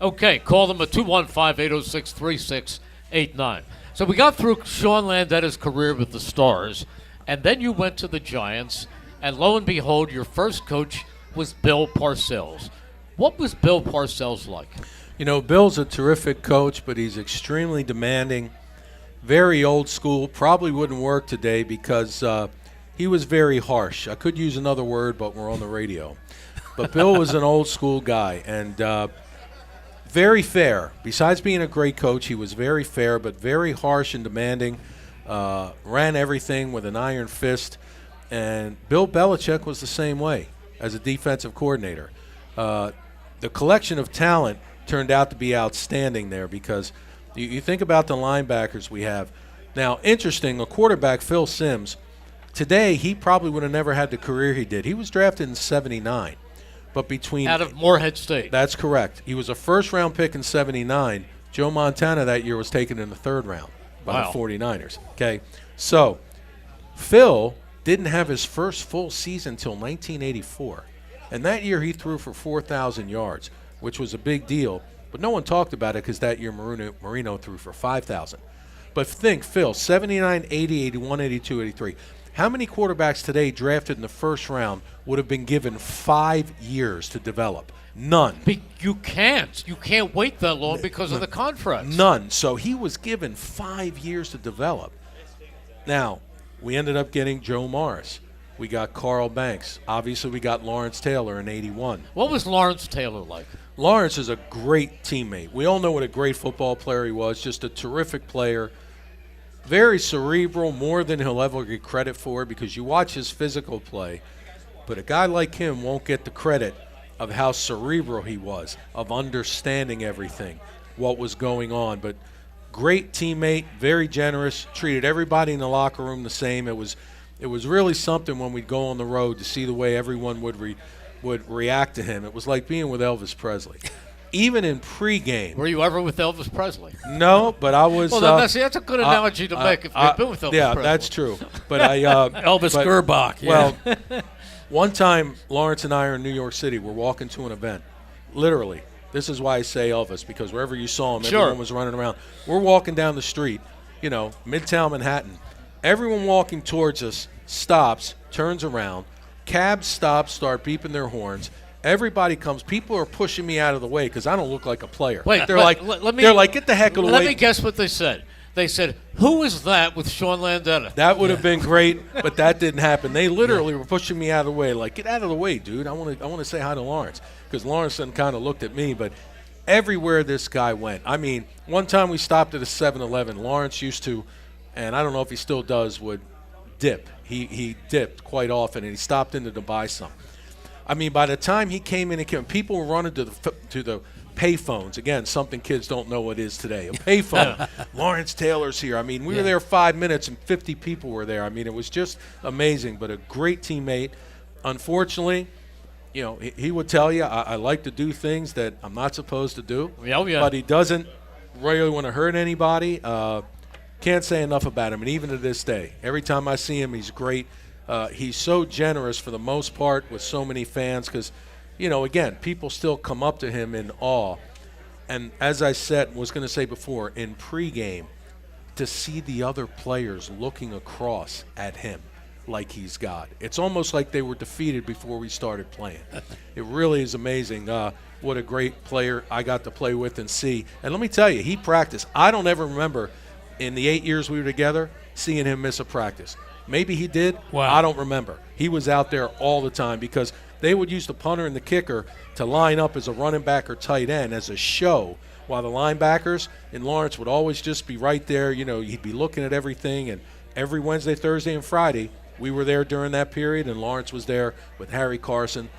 S2: Okay, call them at 215-806-3689. So we got through Sean Landeta's career with the Stars, and then you went to the Giants, and lo and behold, your first coach was Bill Parcells. What was Bill Parcells like?
S4: You know, Bill's a terrific coach, but he's extremely demanding, very old school, probably wouldn't work today because he was very harsh. I could use another word, but we're on the radio. But Bill was an old school guy, and very fair. Besides being a great coach, he was very fair, but very harsh and demanding. Ran everything with an iron fist. And Bill Belichick was the same way as a defensive coordinator. The collection of talent turned out to be outstanding there because you think about the linebackers we have. Now, interesting, a quarterback, Phil Simms, today he probably would have never had the career he did. He was drafted in 79. But between
S2: out of Morehead State.
S4: That's correct. He was a first-round pick in 79, Joe Montana that year was taken in the 3rd round by
S2: Wow.
S4: the 49ers. Okay, so Phil didn't have his first full season until 1984. And that year he threw for 4,000 yards, which was a big deal. But no one talked about it because that year Marino threw for 5,000. But think, Phil, 79, 80, 81, 82, 83. How many quarterbacks today drafted in the 1st round would have been given 5 years to develop? None.
S2: You can't. You can't wait that long because of the contracts.
S4: None. So he was given 5 years to develop. Now, we ended up getting Joe Morris. We got Carl Banks. Obviously, we got Lawrence Taylor in 81.
S2: What was Lawrence Taylor like?
S4: Lawrence is a great teammate. We all know what a great football player he was, just a terrific player. Very cerebral, more than he'll ever get credit for, because you watch his physical play, but a guy like him won't get the credit of how cerebral he was, of understanding everything, what was going on. But great teammate, very generous, treated everybody in the locker room the same. It was really something when we'd go on the road to see the way everyone would react to him. It was like being with Elvis Presley. Even in pregame.
S2: Were you ever with Elvis Presley?
S4: No, but I was.
S2: Well, that's a good analogy to make if you've been with Elvis Presley.
S4: Yeah, that's true. But
S3: Elvis Gerbach. Yeah.
S4: Well, one time Lawrence and I are in New York City. We're walking to an event. Literally. This is why I say Elvis, because wherever you saw him, everyone was running around. We're walking down the street, Midtown Manhattan. Everyone walking towards us stops, turns around. Cabs stop, start beeping their horns. Everybody comes. People are pushing me out of the way because I don't look like a player.
S2: Wait,
S4: they're like, get the heck out of the way.
S2: Let me guess what they said. They said, "Who is that with Sean Landeta?"
S4: That would have been great, but that didn't happen. They literally were pushing me out of the way, like, get out of the way, dude. I want to say hi to Lawrence, because Lawrence then kind of looked at me. But everywhere this guy went, I mean, one time we stopped at a 7-Eleven. Lawrence used to, and I don't know if he still does, would dip. He dipped quite often, and he stopped in to buy some. I mean, by the time he came in, people were running to the payphones. Again, something kids don't know what is today. A payphone. Lawrence Taylor's here. I mean, we were there 5 minutes, and 50 people were there. I mean, it was just amazing, but a great teammate. Unfortunately, he would tell you, I like to do things that I'm not supposed to do.
S2: Oh, yeah.
S4: But he doesn't really want to hurt anybody. Can't say enough about him, and even to this day, every time I see him, he's great. He's so generous for the most part with so many fans because, again, people still come up to him in awe. And as I was going to say before, in pregame, to see the other players looking across at him like he's God. It's almost like they were defeated before we started playing. It really is amazing what a great player I got to play with and see. And let me tell you, he practiced. I don't ever remember in the 8 years we were together seeing him miss a practice. Maybe he did.
S3: Wow.
S4: I don't remember. He was out there all the time because they would use the punter and the kicker to line up as a running back or tight end as a show, while the linebackers and Lawrence would always just be right there. He'd be looking at everything. And every Wednesday, Thursday, and Friday, we were there during that period, and Lawrence was there with Harry Carson,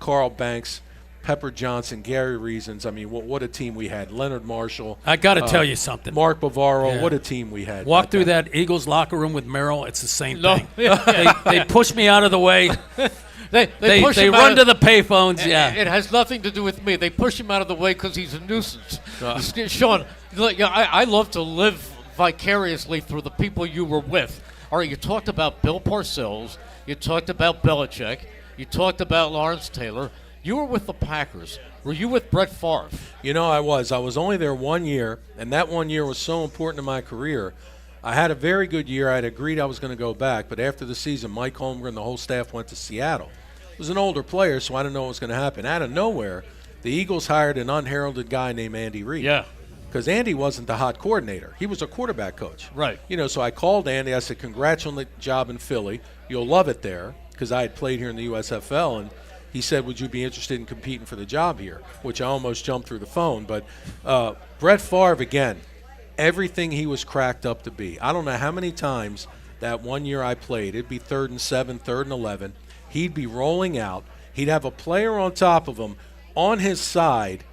S4: Carl Banks, Pepper Johnson, Gary Reasons. I mean, what a team we had. Leonard Marshall.
S3: I got to tell you something.
S4: Mark Bavaro. What a team we had.
S3: Walk through that Eagles locker room with Merrill. It's the same thing. They push me out of the way. They run to the payphones. Yeah,
S2: it has nothing to do with me. They push him out of the way because he's a nuisance. Sean, I love to live vicariously through the people you were with. All right, you talked about Bill Parcells. You talked about Belichick. You talked about Lawrence Taylor. You were with the Packers. Were you with Brett Favre?
S4: I was. I was only there 1 year, and that 1 year was so important in my career. I had a very good year. I had agreed I was going to go back, but after the season, Mike Holmgren and the whole staff went to Seattle. It was an older player, so I didn't know what was going to happen. Out of nowhere, the Eagles hired an unheralded guy named Andy Reid.
S2: Yeah.
S4: Because Andy wasn't the hot coordinator. He was a quarterback coach.
S2: Right.
S4: So I called Andy. I said, congrats on the job in Philly. You'll love it there, because I had played here in the USFL, and he said, would you be interested in competing for the job here? Which I almost jumped through the phone. But Brett Favre, again, everything he was cracked up to be. I don't know how many times that 1 year I played. It'd be 3rd and 7, 3rd and 11. He'd be rolling out. He'd have a player on top of him on his side.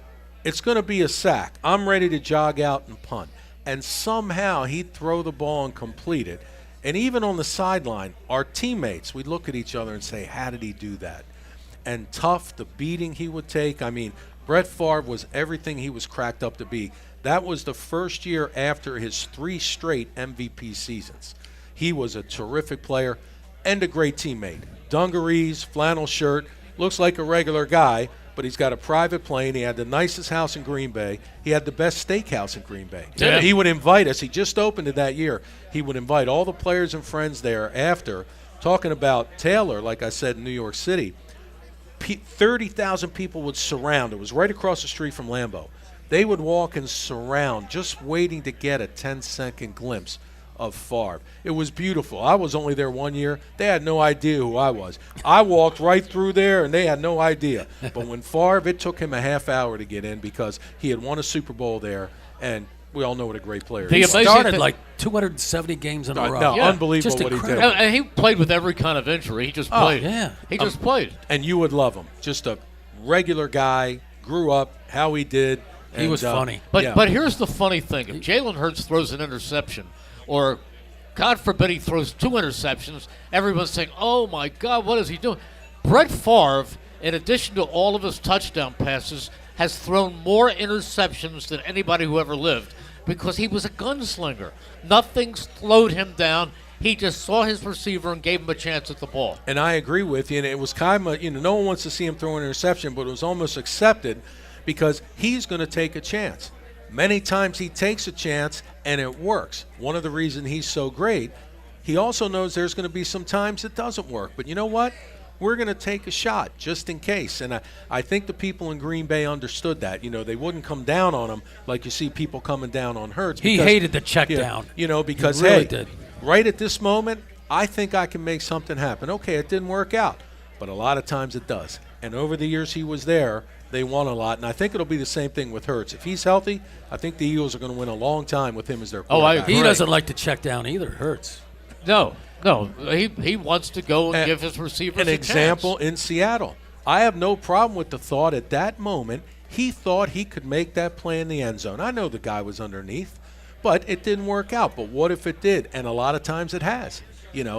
S4: It's going to be a sack. I'm ready to jog out and punt. And somehow he'd throw the ball and complete it. And even on the sideline, our teammates, we'd look at each other and say, how did he do that? And tough, the beating he would take. I mean, Brett Favre was everything he was cracked up to be. That was the first year after his 3 straight MVP seasons. He was a terrific player and a great teammate. Dungarees, flannel shirt, looks like a regular guy, but he's got a private plane. He had the nicest house in Green Bay. He had the best steakhouse in Green Bay.
S2: Yeah.
S4: He would invite us. He just opened it that year. He would invite all the players and friends there after. Talking about Taylor, like I said, in New York City, 30,000 people would surround. It was right across the street from Lambeau. They would walk and surround, just waiting to get a 10-second glimpse of Favre. It was beautiful. I was only there 1 year. They had no idea who I was. I walked right through there, and they had no idea. But when Favre, it took him a half hour to get in because he had won a Super Bowl there, and we all know what a great player
S3: He
S4: he is.
S3: started like 270 games in a row.
S4: No,
S2: Yeah.
S4: unbelievable
S3: Just
S4: what he did.
S3: incredible.
S2: And he played with every kind of injury. He just played.
S3: yeah.
S2: He just played.
S4: And you would love him. Just a regular guy, grew up, how he did.
S3: He
S4: and,
S3: was funny.
S2: But
S4: yeah.
S2: but here's the funny thing: if Jalen Hurts throws an interception, or God forbid he throws 2 interceptions, everyone's saying, "Oh my God, what is he doing?" Brett Favre, in addition to all of his touchdown passes, has thrown more interceptions than anybody who ever lived because he was a gunslinger. Nothing slowed him down. He just saw his receiver and gave him a chance at the ball.
S4: And I agree with you. And it was kind of, no one wants to see him throw an interception, but it was almost accepted because he's going to take a chance. Many times he takes a chance and it works. One of the reasons he's so great, he also knows there's going to be some times it doesn't work. But you know what? We're going to take a shot just in case. And I think the people in Green Bay understood that. They wouldn't come down on him like you see people coming down on Hurts.
S3: He hated the check down.
S4: Because,
S3: he really
S4: hey,
S3: did.
S4: right at this moment, I think I can make something happen. Okay, it didn't work out, but a lot of times it does. And over the years he was there, they won a lot. And I think it'll be the same thing with Hurts. If he's healthy, I think the Eagles are going to win a long time with him as their quarterback.
S2: I agree.
S3: He doesn't like to check down either. Hurts.
S2: No, he wants to go and give his receivers
S4: an
S2: a
S4: example
S2: chance.
S4: in Seattle. I have no problem with the thought at that moment he thought he could make that play in the end zone. I know the guy was underneath, but it didn't work out. But what if it did? And a lot of times it has.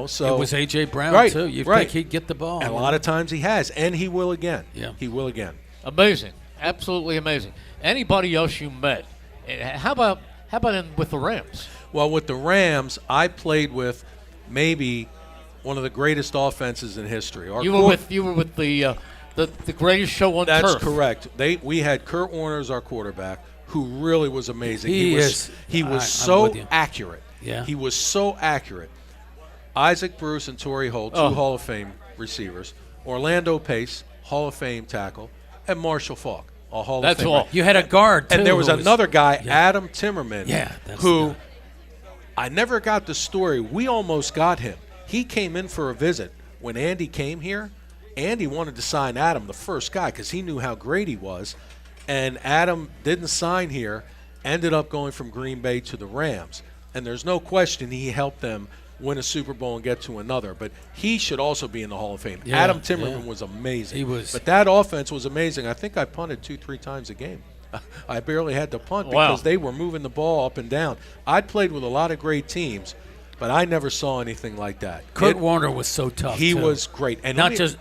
S4: So
S3: It was A.J. Brown,
S4: right,
S3: too. You
S4: right.
S3: think he'd get the ball.
S4: And a lot of times he has, and he will again.
S3: Yeah.
S4: He will again.
S2: Amazing, absolutely amazing. Anybody else you met? How about with the Rams?
S4: Well, with the Rams, I played with maybe one of the greatest offenses in history.
S2: You were with the greatest show on turf.
S4: That's correct. We had Kurt Warner as our quarterback, who really was amazing.
S3: He
S4: was
S3: I'm
S4: so
S3: with you.
S4: accurate.
S3: Yeah.
S4: He was so accurate. Isaac Bruce and Torrey Holt, two Hall of Fame receivers. Orlando Pace, Hall of Fame tackle, and Marshall Faulk, a Hall
S2: That's
S4: of Fame.
S2: all.
S3: You had a guard, too.
S4: And there was
S3: who
S4: another guy, Adam Timmerman,
S3: that's
S4: who
S3: the guy.
S4: I never got the story. We almost got him. He came in for a visit. When Andy came here, Andy wanted to sign Adam, the first guy, because he knew how great he was. And Adam didn't sign here, ended up going from Green Bay to the Rams. And there's no question he helped them win a Super Bowl and get to another. But he should also be in the Hall of Fame.
S3: Yeah,
S4: Adam Timmerman
S3: yeah.
S4: was amazing.
S3: He was.
S4: But that offense was amazing. I think I punted 2-3 times a game. I barely had to punt
S2: Wow.
S4: because they were moving the ball up and down. I'd played with a lot of great teams, but I never saw anything like that.
S3: Kurt Warner was so tough,
S4: He
S3: too.
S4: was great. And
S3: Not
S4: he-
S3: just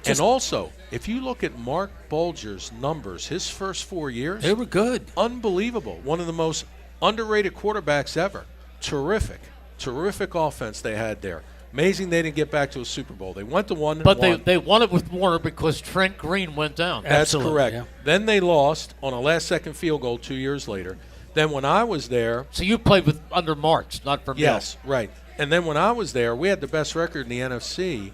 S4: and also, if you look at Mark Bulger's numbers, his first 4 years,
S3: they were good.
S4: unbelievable. One of the most underrated quarterbacks ever. Terrific offense they had there. Amazing they didn't get back to a Super Bowl. They went to one
S2: But
S4: and won.
S2: they won it with Warner because Trent Green went down.
S4: That's
S3: Absolutely,
S4: correct.
S3: yeah.
S4: Then they lost on a last-second field goal 2 years later. Then when I was there,
S2: So you played with under Marks, not from
S4: yes, right. And then when I was there, we had the best record in the NFC.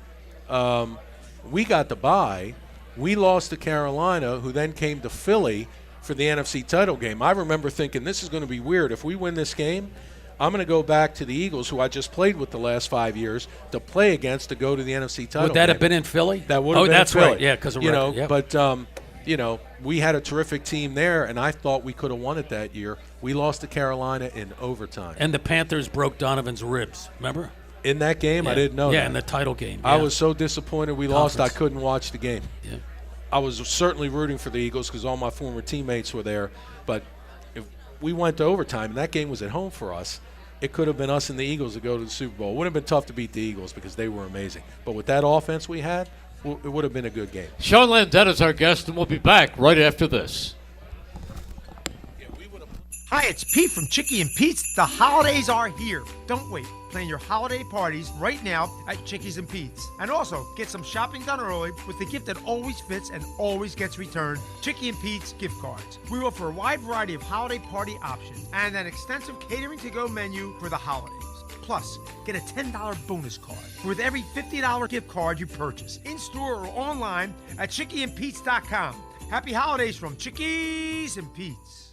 S4: We got the bye. We lost to Carolina, who then came to Philly for the NFC title game. I remember thinking, this is going to be weird. If we win this game, I'm going to go back to the Eagles, who I just played with the last 5 years, to play against to go to the NFC title
S3: Would that
S4: game.
S3: have been in Philly?
S4: That would have been
S3: that's
S4: in Philly.
S3: right. Yeah, because of
S4: you
S3: record.
S4: know.
S3: Yep.
S4: But we had a terrific team there, and I thought we could have won it that year. We lost to Carolina in overtime.
S3: And the Panthers broke Donovan's ribs. Remember?
S4: In that game,
S3: Yeah.
S4: I didn't know.
S3: Yeah,
S4: that.
S3: in the title game.
S4: I
S3: yeah.
S4: was so disappointed we lost. I
S3: Conference.
S4: couldn't watch the game.
S3: Yeah.
S4: I was certainly rooting for the Eagles because all my former teammates were there. But if we went to overtime, and that game was at home for us, it could have been us and the Eagles to go to the Super Bowl. It would have been tough to beat the Eagles because they were amazing. But with that offense we had, it would have been a good game.
S2: Sean Landeta is our guest, and we'll be back right after this.
S5: Hi, it's Pete from Chicky and Pete's. The holidays are here. Don't wait. Plan your holiday parties right now at Chickies and Pete's. And also, get some shopping done early with the gift that always fits and always gets returned, Chicky and Pete's gift cards. We offer a wide variety of holiday party options and an extensive catering to-go menu for the holidays. Plus, get a $10 bonus card with every $50 gift card you purchase, in-store or online at chickyandpete's.com. Happy holidays from Chickies and Pete's.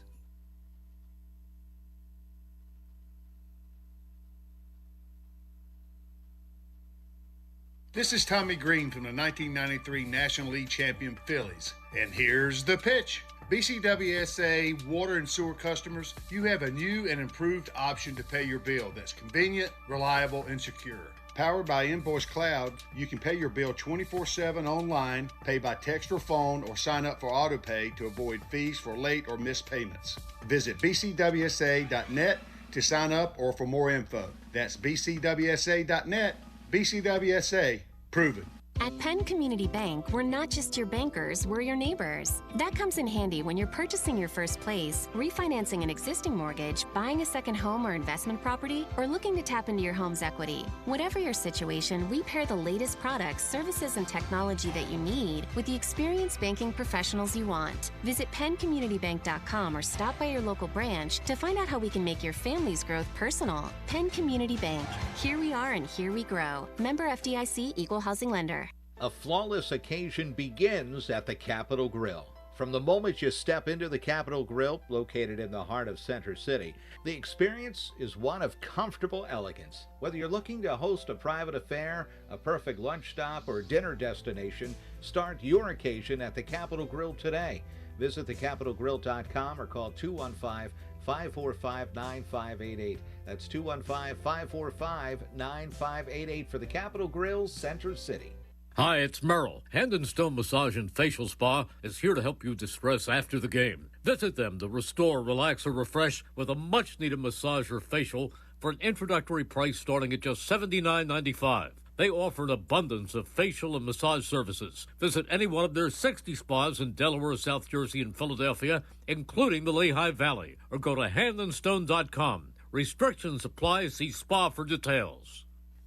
S6: This is Tommy Green from the 1993 National League champion Phillies. And here's the pitch. BCWSA water and sewer customers, you have a new and improved option to pay your bill that's convenient, reliable, and secure. Powered by Invoice Cloud, you can pay your bill 24/7 online, pay by text or phone, or sign up for autopay to avoid fees for late or missed payments. Visit bcwsa.net to sign up or for more info. That's bcwsa.net. BCWSA, proven.
S7: At Penn Community Bank, we're not just your bankers, we're your neighbors. That comes in handy when you're purchasing your first place, refinancing an existing mortgage, buying a second home or investment property, or looking to tap into your home's equity. Whatever your situation, we pair the latest products, services, and technology that you need with the experienced banking professionals you want. Visit penncommunitybank.com or stop by your local branch to find out how we can make your family's growth personal. Penn Community Bank. Here we are and here we grow. Member FDIC, Equal Housing Lender.
S8: A flawless occasion begins at the Capitol Grill. From the moment you step into the Capitol Grill, located in the heart of Center City, the experience is one of comfortable elegance. Whether you're looking to host a private affair, a perfect lunch stop, or dinner destination, start your occasion at the Capitol Grill today. Visit thecapitolgrill.com or call 215-545-9588. That's 215-545-9588 for the Capitol Grill, Center City.
S2: Hi, it's Merrill. Hand and Stone Massage and Facial Spa is here to help you distress after the game. Visit them to restore, relax, or refresh with a much-needed massage or facial for an introductory price starting at just $79.95. They offer an abundance of facial and massage services. Visit any one of their 60 spas in Delaware, South Jersey, and Philadelphia, including the Lehigh Valley, or go to handandstone.com. Restrictions apply. See spa for details.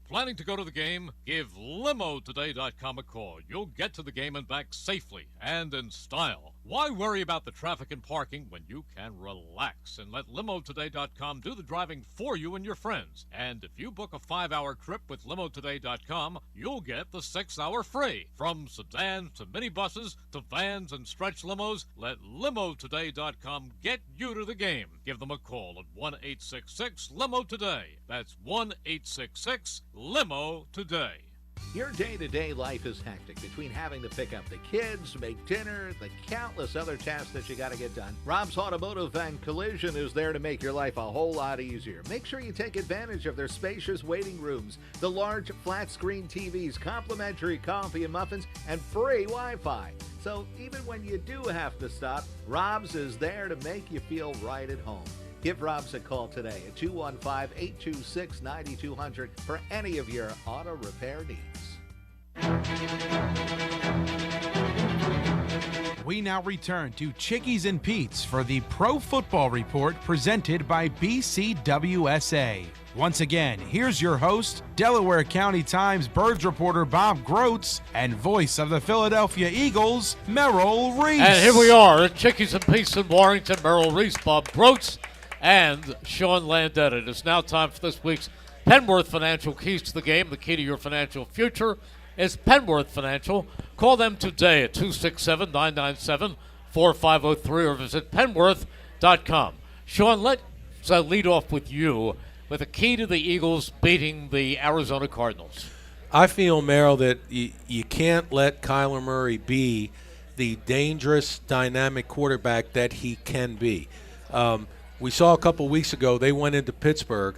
S2: Planning to go to the game? Give LimoToday.com a call. You'll get to the game and back safely and in style. Why worry about the traffic and parking when you can relax and let LimoToday.com do the driving for you and your friends? And if you book a 5-hour trip with LimoToday.com, you'll get the 6-hour free. From sedans to minibuses to vans and stretch limos, let LimoToday.com get you to the game. Give them a call at 1-866-LIMO-TODAY. That's 1-866-LIMO-TODAY.
S8: Your day-to-day life is hectic between having to pick up the kids, make dinner, the countless other tasks that you got to get done. Rob's Automotive and Collision is there to make your life a whole lot easier. Make sure you take advantage of their spacious waiting rooms, the large flat-screen TVs, complimentary coffee and muffins, and free Wi-Fi. So even when you do have to stop, Rob's is there to make you feel right at home. Give Rob's a call today at 215-826-9200 for any of your auto repair needs.
S1: We now return to Chickies and Pete's for the Pro Football Report presented by BCWSA. Once again, here's your host, Delaware County Times Birds reporter Bob Grotz, and voice of the Philadelphia Eagles, Merrill Reese.
S2: And here we are at Chickies and Pete's in Warrington. Merrill Reese, Bob Grotz, and Sean Landeta. It is now time for this week's Penworth Financial Keys to the Game. The key to your financial future is Penworth Financial. Call them today at 267-997-4503 or visit penworth.com. Sean, let's lead off with you with a key to the Eagles beating the Arizona Cardinals.
S4: I feel, Merrill, that you can't let Kyler Murray be the dangerous, dynamic quarterback that he can be. We saw a couple weeks ago they went into Pittsburgh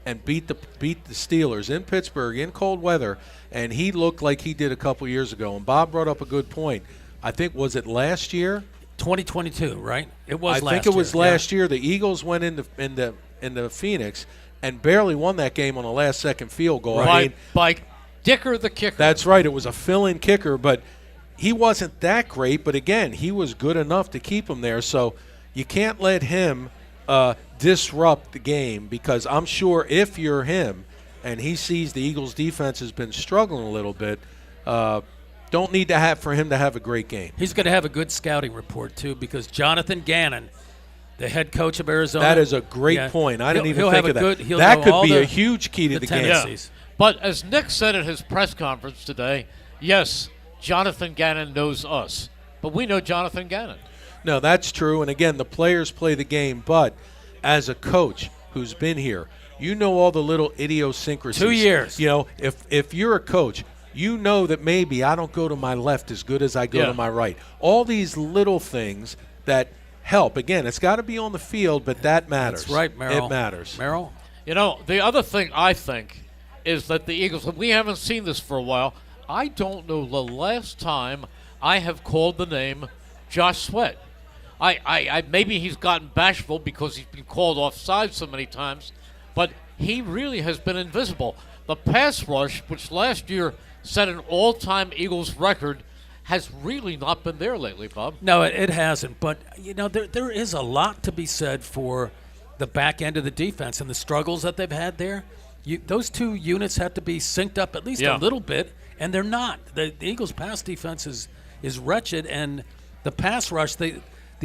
S4: and beat the Steelers in Pittsburgh in cold weather, and he looked like he did a couple years ago. And Bob brought up a good point. I think, was it last year?
S3: 2022, right? It was last year.
S4: I think it was last year. The Eagles went into Phoenix and barely won that game on a last-second field goal.
S2: Right. By Dicker the kicker.
S4: That's right. It was a fill-in kicker, but he wasn't that great. But, again, he was good enough to keep him there. So you can't let him disrupt the game, because I'm sure if you're him and he sees the Eagles' defense has been struggling a little bit, don't need to have for him to have a great game.
S3: He's going to have a good scouting report, too, because Jonathan Gannon, the head coach of Arizona.
S4: That is a great point. I didn't even think of that.
S3: He'll
S4: that
S3: know
S4: could be
S3: the,
S4: a huge key to the game.
S2: Yeah. But as Nick said at his press conference today, yes, Jonathan Gannon knows us, but we know Jonathan Gannon.
S4: No, that's true. And again, the players play the game, but as a coach who's been here, you know all the little idiosyncrasies.
S3: 2 years.
S4: You know, if you're a coach, you know that maybe I don't go to my left as good as I go to my right. All these little things that help. Again, it's got to be on the field, but that matters.
S3: That's right, Merrill.
S4: It matters.
S3: Merrill?
S2: You know, the other thing I think is that the Eagles, and we haven't seen this for a while, I don't know the last time I have called the name Josh Sweat. I maybe he's gotten bashful because he's been called offside so many times, but he really has been invisible. The pass rush, which last year set an all-time Eagles record, has really not been there lately, Bob.
S3: No, it hasn't. But, you know, there is a lot to be said for the back end of the defense and the struggles that they've had there. Those two units have to be synced up at least a little bit, and they're not. The Eagles' pass defense is wretched, and the pass rush, the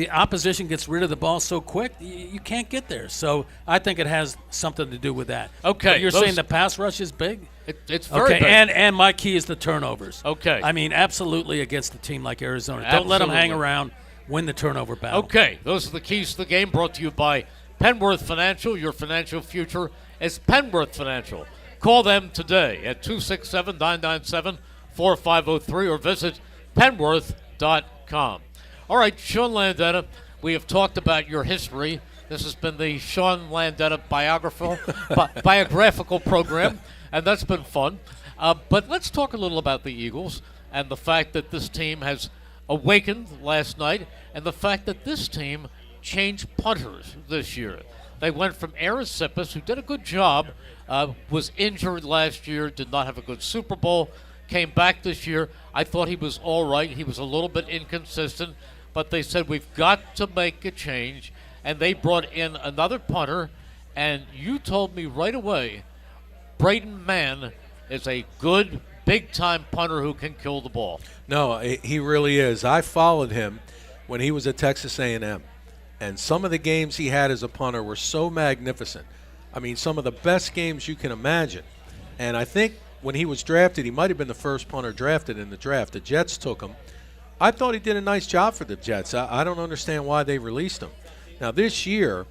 S3: opposition gets rid of the ball so quick, you can't get there. So I think it has something to do with that.
S2: Okay.
S3: But you're saying the pass rush is big?
S2: It's very big.
S3: And my key is the turnovers.
S2: Okay.
S3: I mean, absolutely against a team like Arizona.
S2: Absolutely.
S3: Don't let them hang around, win the turnover battle.
S2: Okay, those are the keys to the game, brought to you by Penworth Financial. Your financial future is Penworth Financial. Call them today at 267-997-4503 or visit penworth.com. All right, Sean Landeta, we have talked about your history. This has been the Sean Landeta biographical program, and that's been fun. But let's talk a little about the Eagles and the fact that this team has awakened last night and the fact that this team changed punters this year. They went from Aaron Sippis, who did a good job, was injured last year, did not have a good Super Bowl, came back this year. I thought he was all right. He was a little bit inconsistent, but they said we've got to make a change, and they brought in another punter, and you told me right away Braden Mann is a good, big-time punter who can kill the ball.
S4: No, he really is. I followed him when he was at Texas A&M, and some of the games he had as a punter were so magnificent. I mean, some of the best games you can imagine. And I think when he was drafted, he might have been the first punter drafted in the draft. The Jets took him. I thought he did a nice job for the Jets. I don't understand why they released him. Now, this year,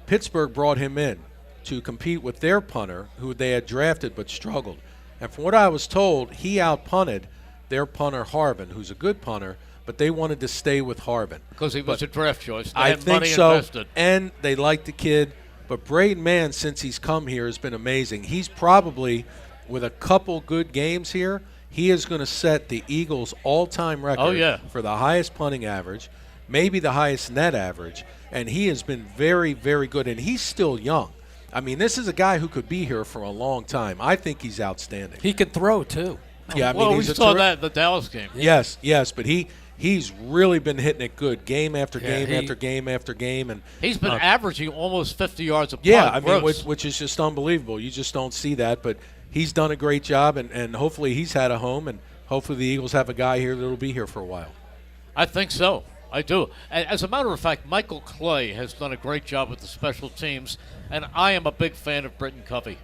S4: Pittsburgh brought him in to compete with their punter, who they had drafted but struggled. And from what I was told, he out-punted their punter, Harbin, who's a good punter, but they wanted to stay with Harbin.
S2: Because he was a draft choice. They
S4: I
S2: had
S4: think
S2: money
S4: so,
S2: invested.
S4: and they liked the kid. But Braden Mann, since he's come here, has been amazing. He's probably, with a couple good games here, he is going to set the Eagles' all-time record for the highest punting average, maybe the highest net average, and he has been very, very good. And he's still young. I mean, this is a guy who could be here for a long time. I think he's outstanding.
S3: He could throw, too.
S4: Yeah, I mean,
S2: we saw that in the Dallas game.
S4: Yes, but he's really been hitting it good game after game after game after game. And
S2: he's been averaging almost 50 yards a punt.
S4: Yeah, I mean, which is just unbelievable. You just don't see that, but he's done a great job, and hopefully he's had a home, and hopefully the Eagles have a guy here that will be here for a while.
S2: I think so. I do. As a matter of fact, Michael Clay has done a great job with the special teams, and I am a big fan of Britton Covey.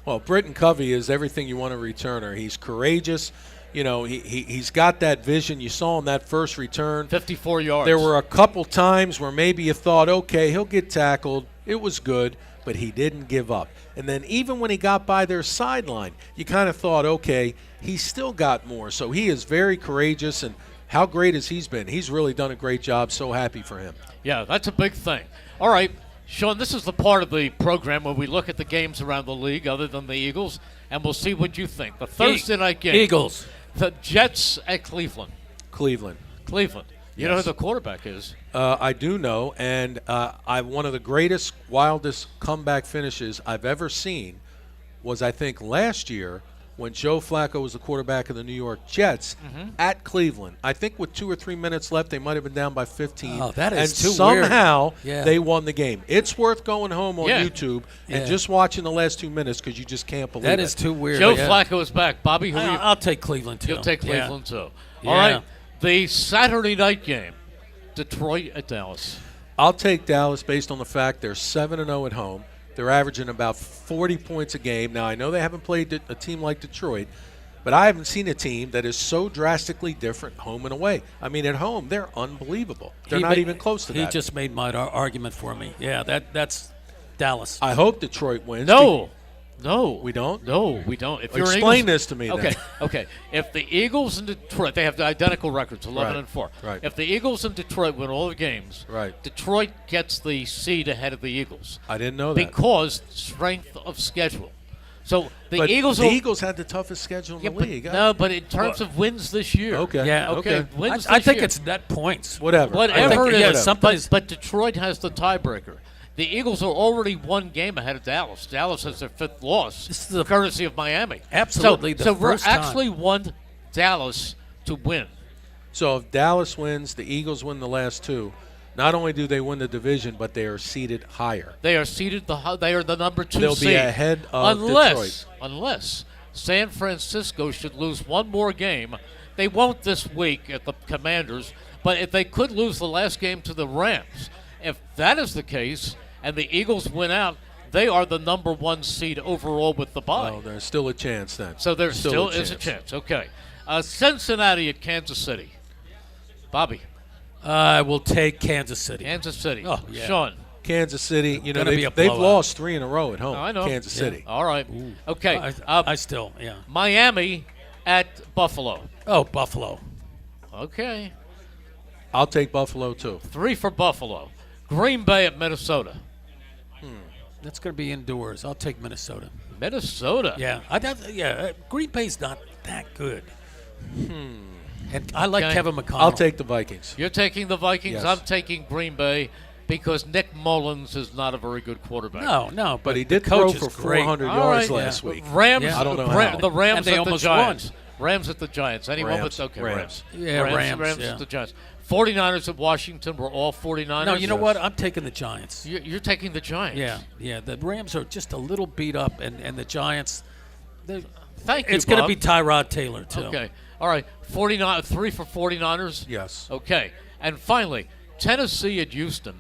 S4: Well, Britton Covey is everything you want a returner. He's courageous. You know, he's got that vision. You saw him that first return.
S2: 54 yards.
S4: There were a couple times where maybe you thought, okay, he'll get tackled. It was good, but he didn't give up. And then even when he got by their sideline, you kind of thought, okay, he's still got more. So he is very courageous, and how great has he been? He's really done a great job. So happy for him.
S2: Yeah, that's a big thing. All right, Sean, this is the part of the program where we look at the games around the league other than the Eagles, and we'll see what you think. The Thursday night game.
S3: Eagles.
S2: The Jets at Cleveland.
S4: Cleveland.
S2: You know who the quarterback is?
S4: I do know, and one of the greatest, wildest comeback finishes I've ever seen was, I think, last year when Joe Flacco was the quarterback of the New York Jets at Cleveland. I think with 2 or 3 minutes left, they might have been down by 15.
S3: Oh, that is too
S4: somehow
S3: weird.
S4: they won the game. It's worth going home on YouTube and just watching the last 2 minutes because you just can't believe it.
S3: That is too weird.
S2: Joe Flacco is back. Bobby, who are you?
S3: I'll take Cleveland, too.
S2: You'll take Cleveland, too.
S3: Yeah.
S2: All right. The Saturday night game, Detroit at Dallas.
S4: I'll take Dallas based on the fact they're 7-0 at home. They're averaging about 40 points a game. Now, I know they haven't played a team like Detroit, but I haven't seen a team that is so drastically different home and away. I mean, at home, they're unbelievable. They're not even close to that.
S3: He just made my argument for me. Yeah, that's Dallas.
S4: I hope Detroit wins.
S2: No,
S4: we don't.
S2: No, we don't. If you're
S4: Explain this to me.
S2: Okay,
S4: then.
S2: okay. If the Eagles and Detroit, they have the identical records, 11-4.
S4: Right.
S2: If the Eagles and Detroit win all the games, Detroit gets the seed ahead of the Eagles.
S4: I didn't know that
S2: because strength of schedule. So
S4: but
S2: Eagles.
S4: The Eagles had the toughest schedule in the league.
S2: No, but in terms of wins this year.
S4: Okay.
S3: Yeah.
S2: Okay. Wins
S3: I
S2: this
S3: think
S2: year.
S3: it's net points.
S4: Whatever.
S2: Whatever it is.
S3: Something
S2: But Detroit has the tiebreaker. The Eagles are already one game ahead of Dallas. Dallas has their 5th loss. This is the courtesy of Miami.
S3: Absolutely.
S2: So we're actually want Dallas to win.
S4: So if Dallas wins, the Eagles win the last 2. Not only do they win the division, but they are seated higher.
S2: They are seated. They are the number 2
S4: They'll
S2: seed.
S4: be ahead of Detroit.
S2: Unless San Francisco should lose one more game. They won't this week at the Commanders, but if they could lose the last game to the Rams, if that is the case and the Eagles win out, they are the number 1 seed overall with the bye.
S4: Oh, there's still a chance then.
S2: So there still is a chance. Okay. Cincinnati at Kansas City. Bobby.
S3: I will take Kansas City.
S2: Kansas City.
S3: Oh, yeah.
S2: Sean.
S4: Kansas City, you know,
S3: They've
S4: lost 3 in a row at home.
S2: I know.
S4: Kansas City.
S2: All right.
S3: Ooh.
S2: Okay.
S3: I still, yeah.
S2: Miami at Buffalo.
S3: Oh, Buffalo.
S2: Okay.
S4: I'll take Buffalo, too.
S2: 3 for Buffalo. Green Bay at Minnesota.
S3: That's going to be indoors. I'll take Minnesota.
S2: Minnesota?
S3: Yeah. Green Bay's not that good. And I like Kevin McConnell.
S4: I'll take the Vikings.
S2: You're taking the Vikings.
S4: Yes.
S2: I'm taking Green Bay because Nick Mullins is not a very good quarterback.
S3: No.
S4: But he did throw for 400 yards last week.
S2: Rams.
S4: I don't know how.
S2: The Rams
S3: and they
S2: at
S3: almost
S2: the Giants.
S3: won.
S2: Rams at the Giants. Anyone
S4: Rams.
S2: but okay.
S4: Rams.
S3: Yeah, Rams
S2: at the Giants. 49ers at Washington. We're all 49ers.
S3: No, you know what? I'm taking the Giants.
S2: You're taking the Giants.
S3: Yeah. The Rams are just a little beat up, and the Giants.
S2: Thank you.
S3: It's going to
S2: Bob.
S3: be Tyrod Taylor too.
S2: Okay. All right. 3 for 49ers.
S4: Yes.
S2: Okay. And finally, Tennessee at Houston.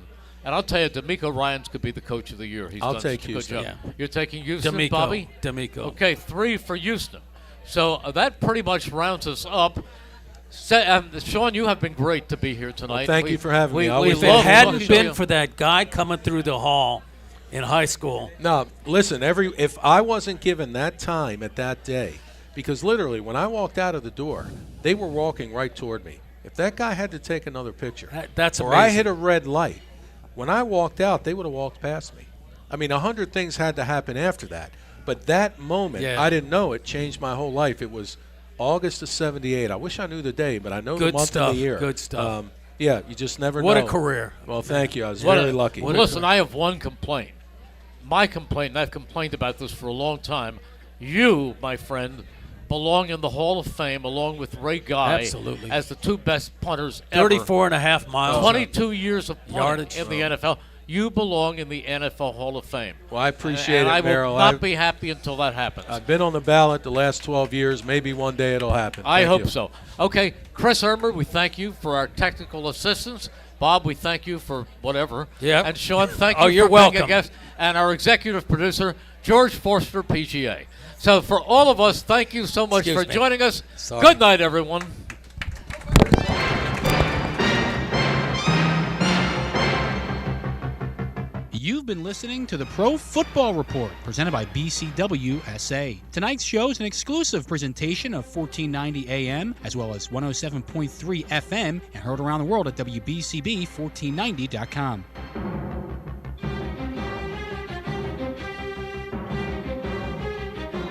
S2: And I'll tell you, D'Amico Ryans could be the coach of the year. I'll
S4: take
S2: such a
S4: Houston.
S2: good job.
S3: Yeah.
S2: You're taking Houston,
S3: D'Amico.
S2: Bobby?
S3: D'Amico.
S2: Okay, 3 for Houston. So that pretty much rounds us up. Sean, you have been great to be here tonight.
S4: Well, thank you for having me.
S3: If it hadn't been for that guy coming through the hall in high school.
S4: No, listen, if I wasn't given that time at that day, because literally when I walked out of the door, they were walking right toward me. If that guy had to take another picture,
S3: that's
S4: or
S3: amazing.
S4: I hit a red light, when I walked out, they would have walked past me. I mean, 100 things had to happen after that. But that moment, I didn't know it changed my whole life. It was August of '78. I wish I knew the day, but I know the month and the year.
S3: Good stuff.
S4: Yeah, you just never know.
S3: What a career.
S4: Well, thank you. I was very lucky.
S2: Well, listen, I have one complaint. My complaint, and I've complained about this for a long time. You, my friend, belong in the Hall of Fame along with Ray Guy
S3: Absolutely.
S2: as the 2 best punters ever.
S3: 34.5 miles.
S2: 22 years of punting
S3: Yardage.
S2: in the NFL. You belong in the NFL Hall of Fame.
S4: Well, I appreciate
S2: and
S4: it, Merrill.
S2: I will not be happy until that happens.
S4: I've been on the ballot the last 12 years. Maybe one day it'll happen.
S2: I
S4: Thank
S2: hope
S4: you.
S2: so. Okay, Chris Irmer, we thank you for our technical assistance. Bob, we thank you for whatever.
S3: Yeah.
S2: And Sean, thank you
S3: you're
S2: for being
S3: welcome.
S2: a guest. And our executive producer, George Forster, PGA. So for all of us, thank you so much for joining us.
S3: Sorry.
S2: Good night, everyone.
S10: You've been listening to the Pro Football Report, presented by BCWSA. Tonight's show is an exclusive presentation of 1490 AM, as well as 107.3 FM, and heard around the world at WBCB1490.com.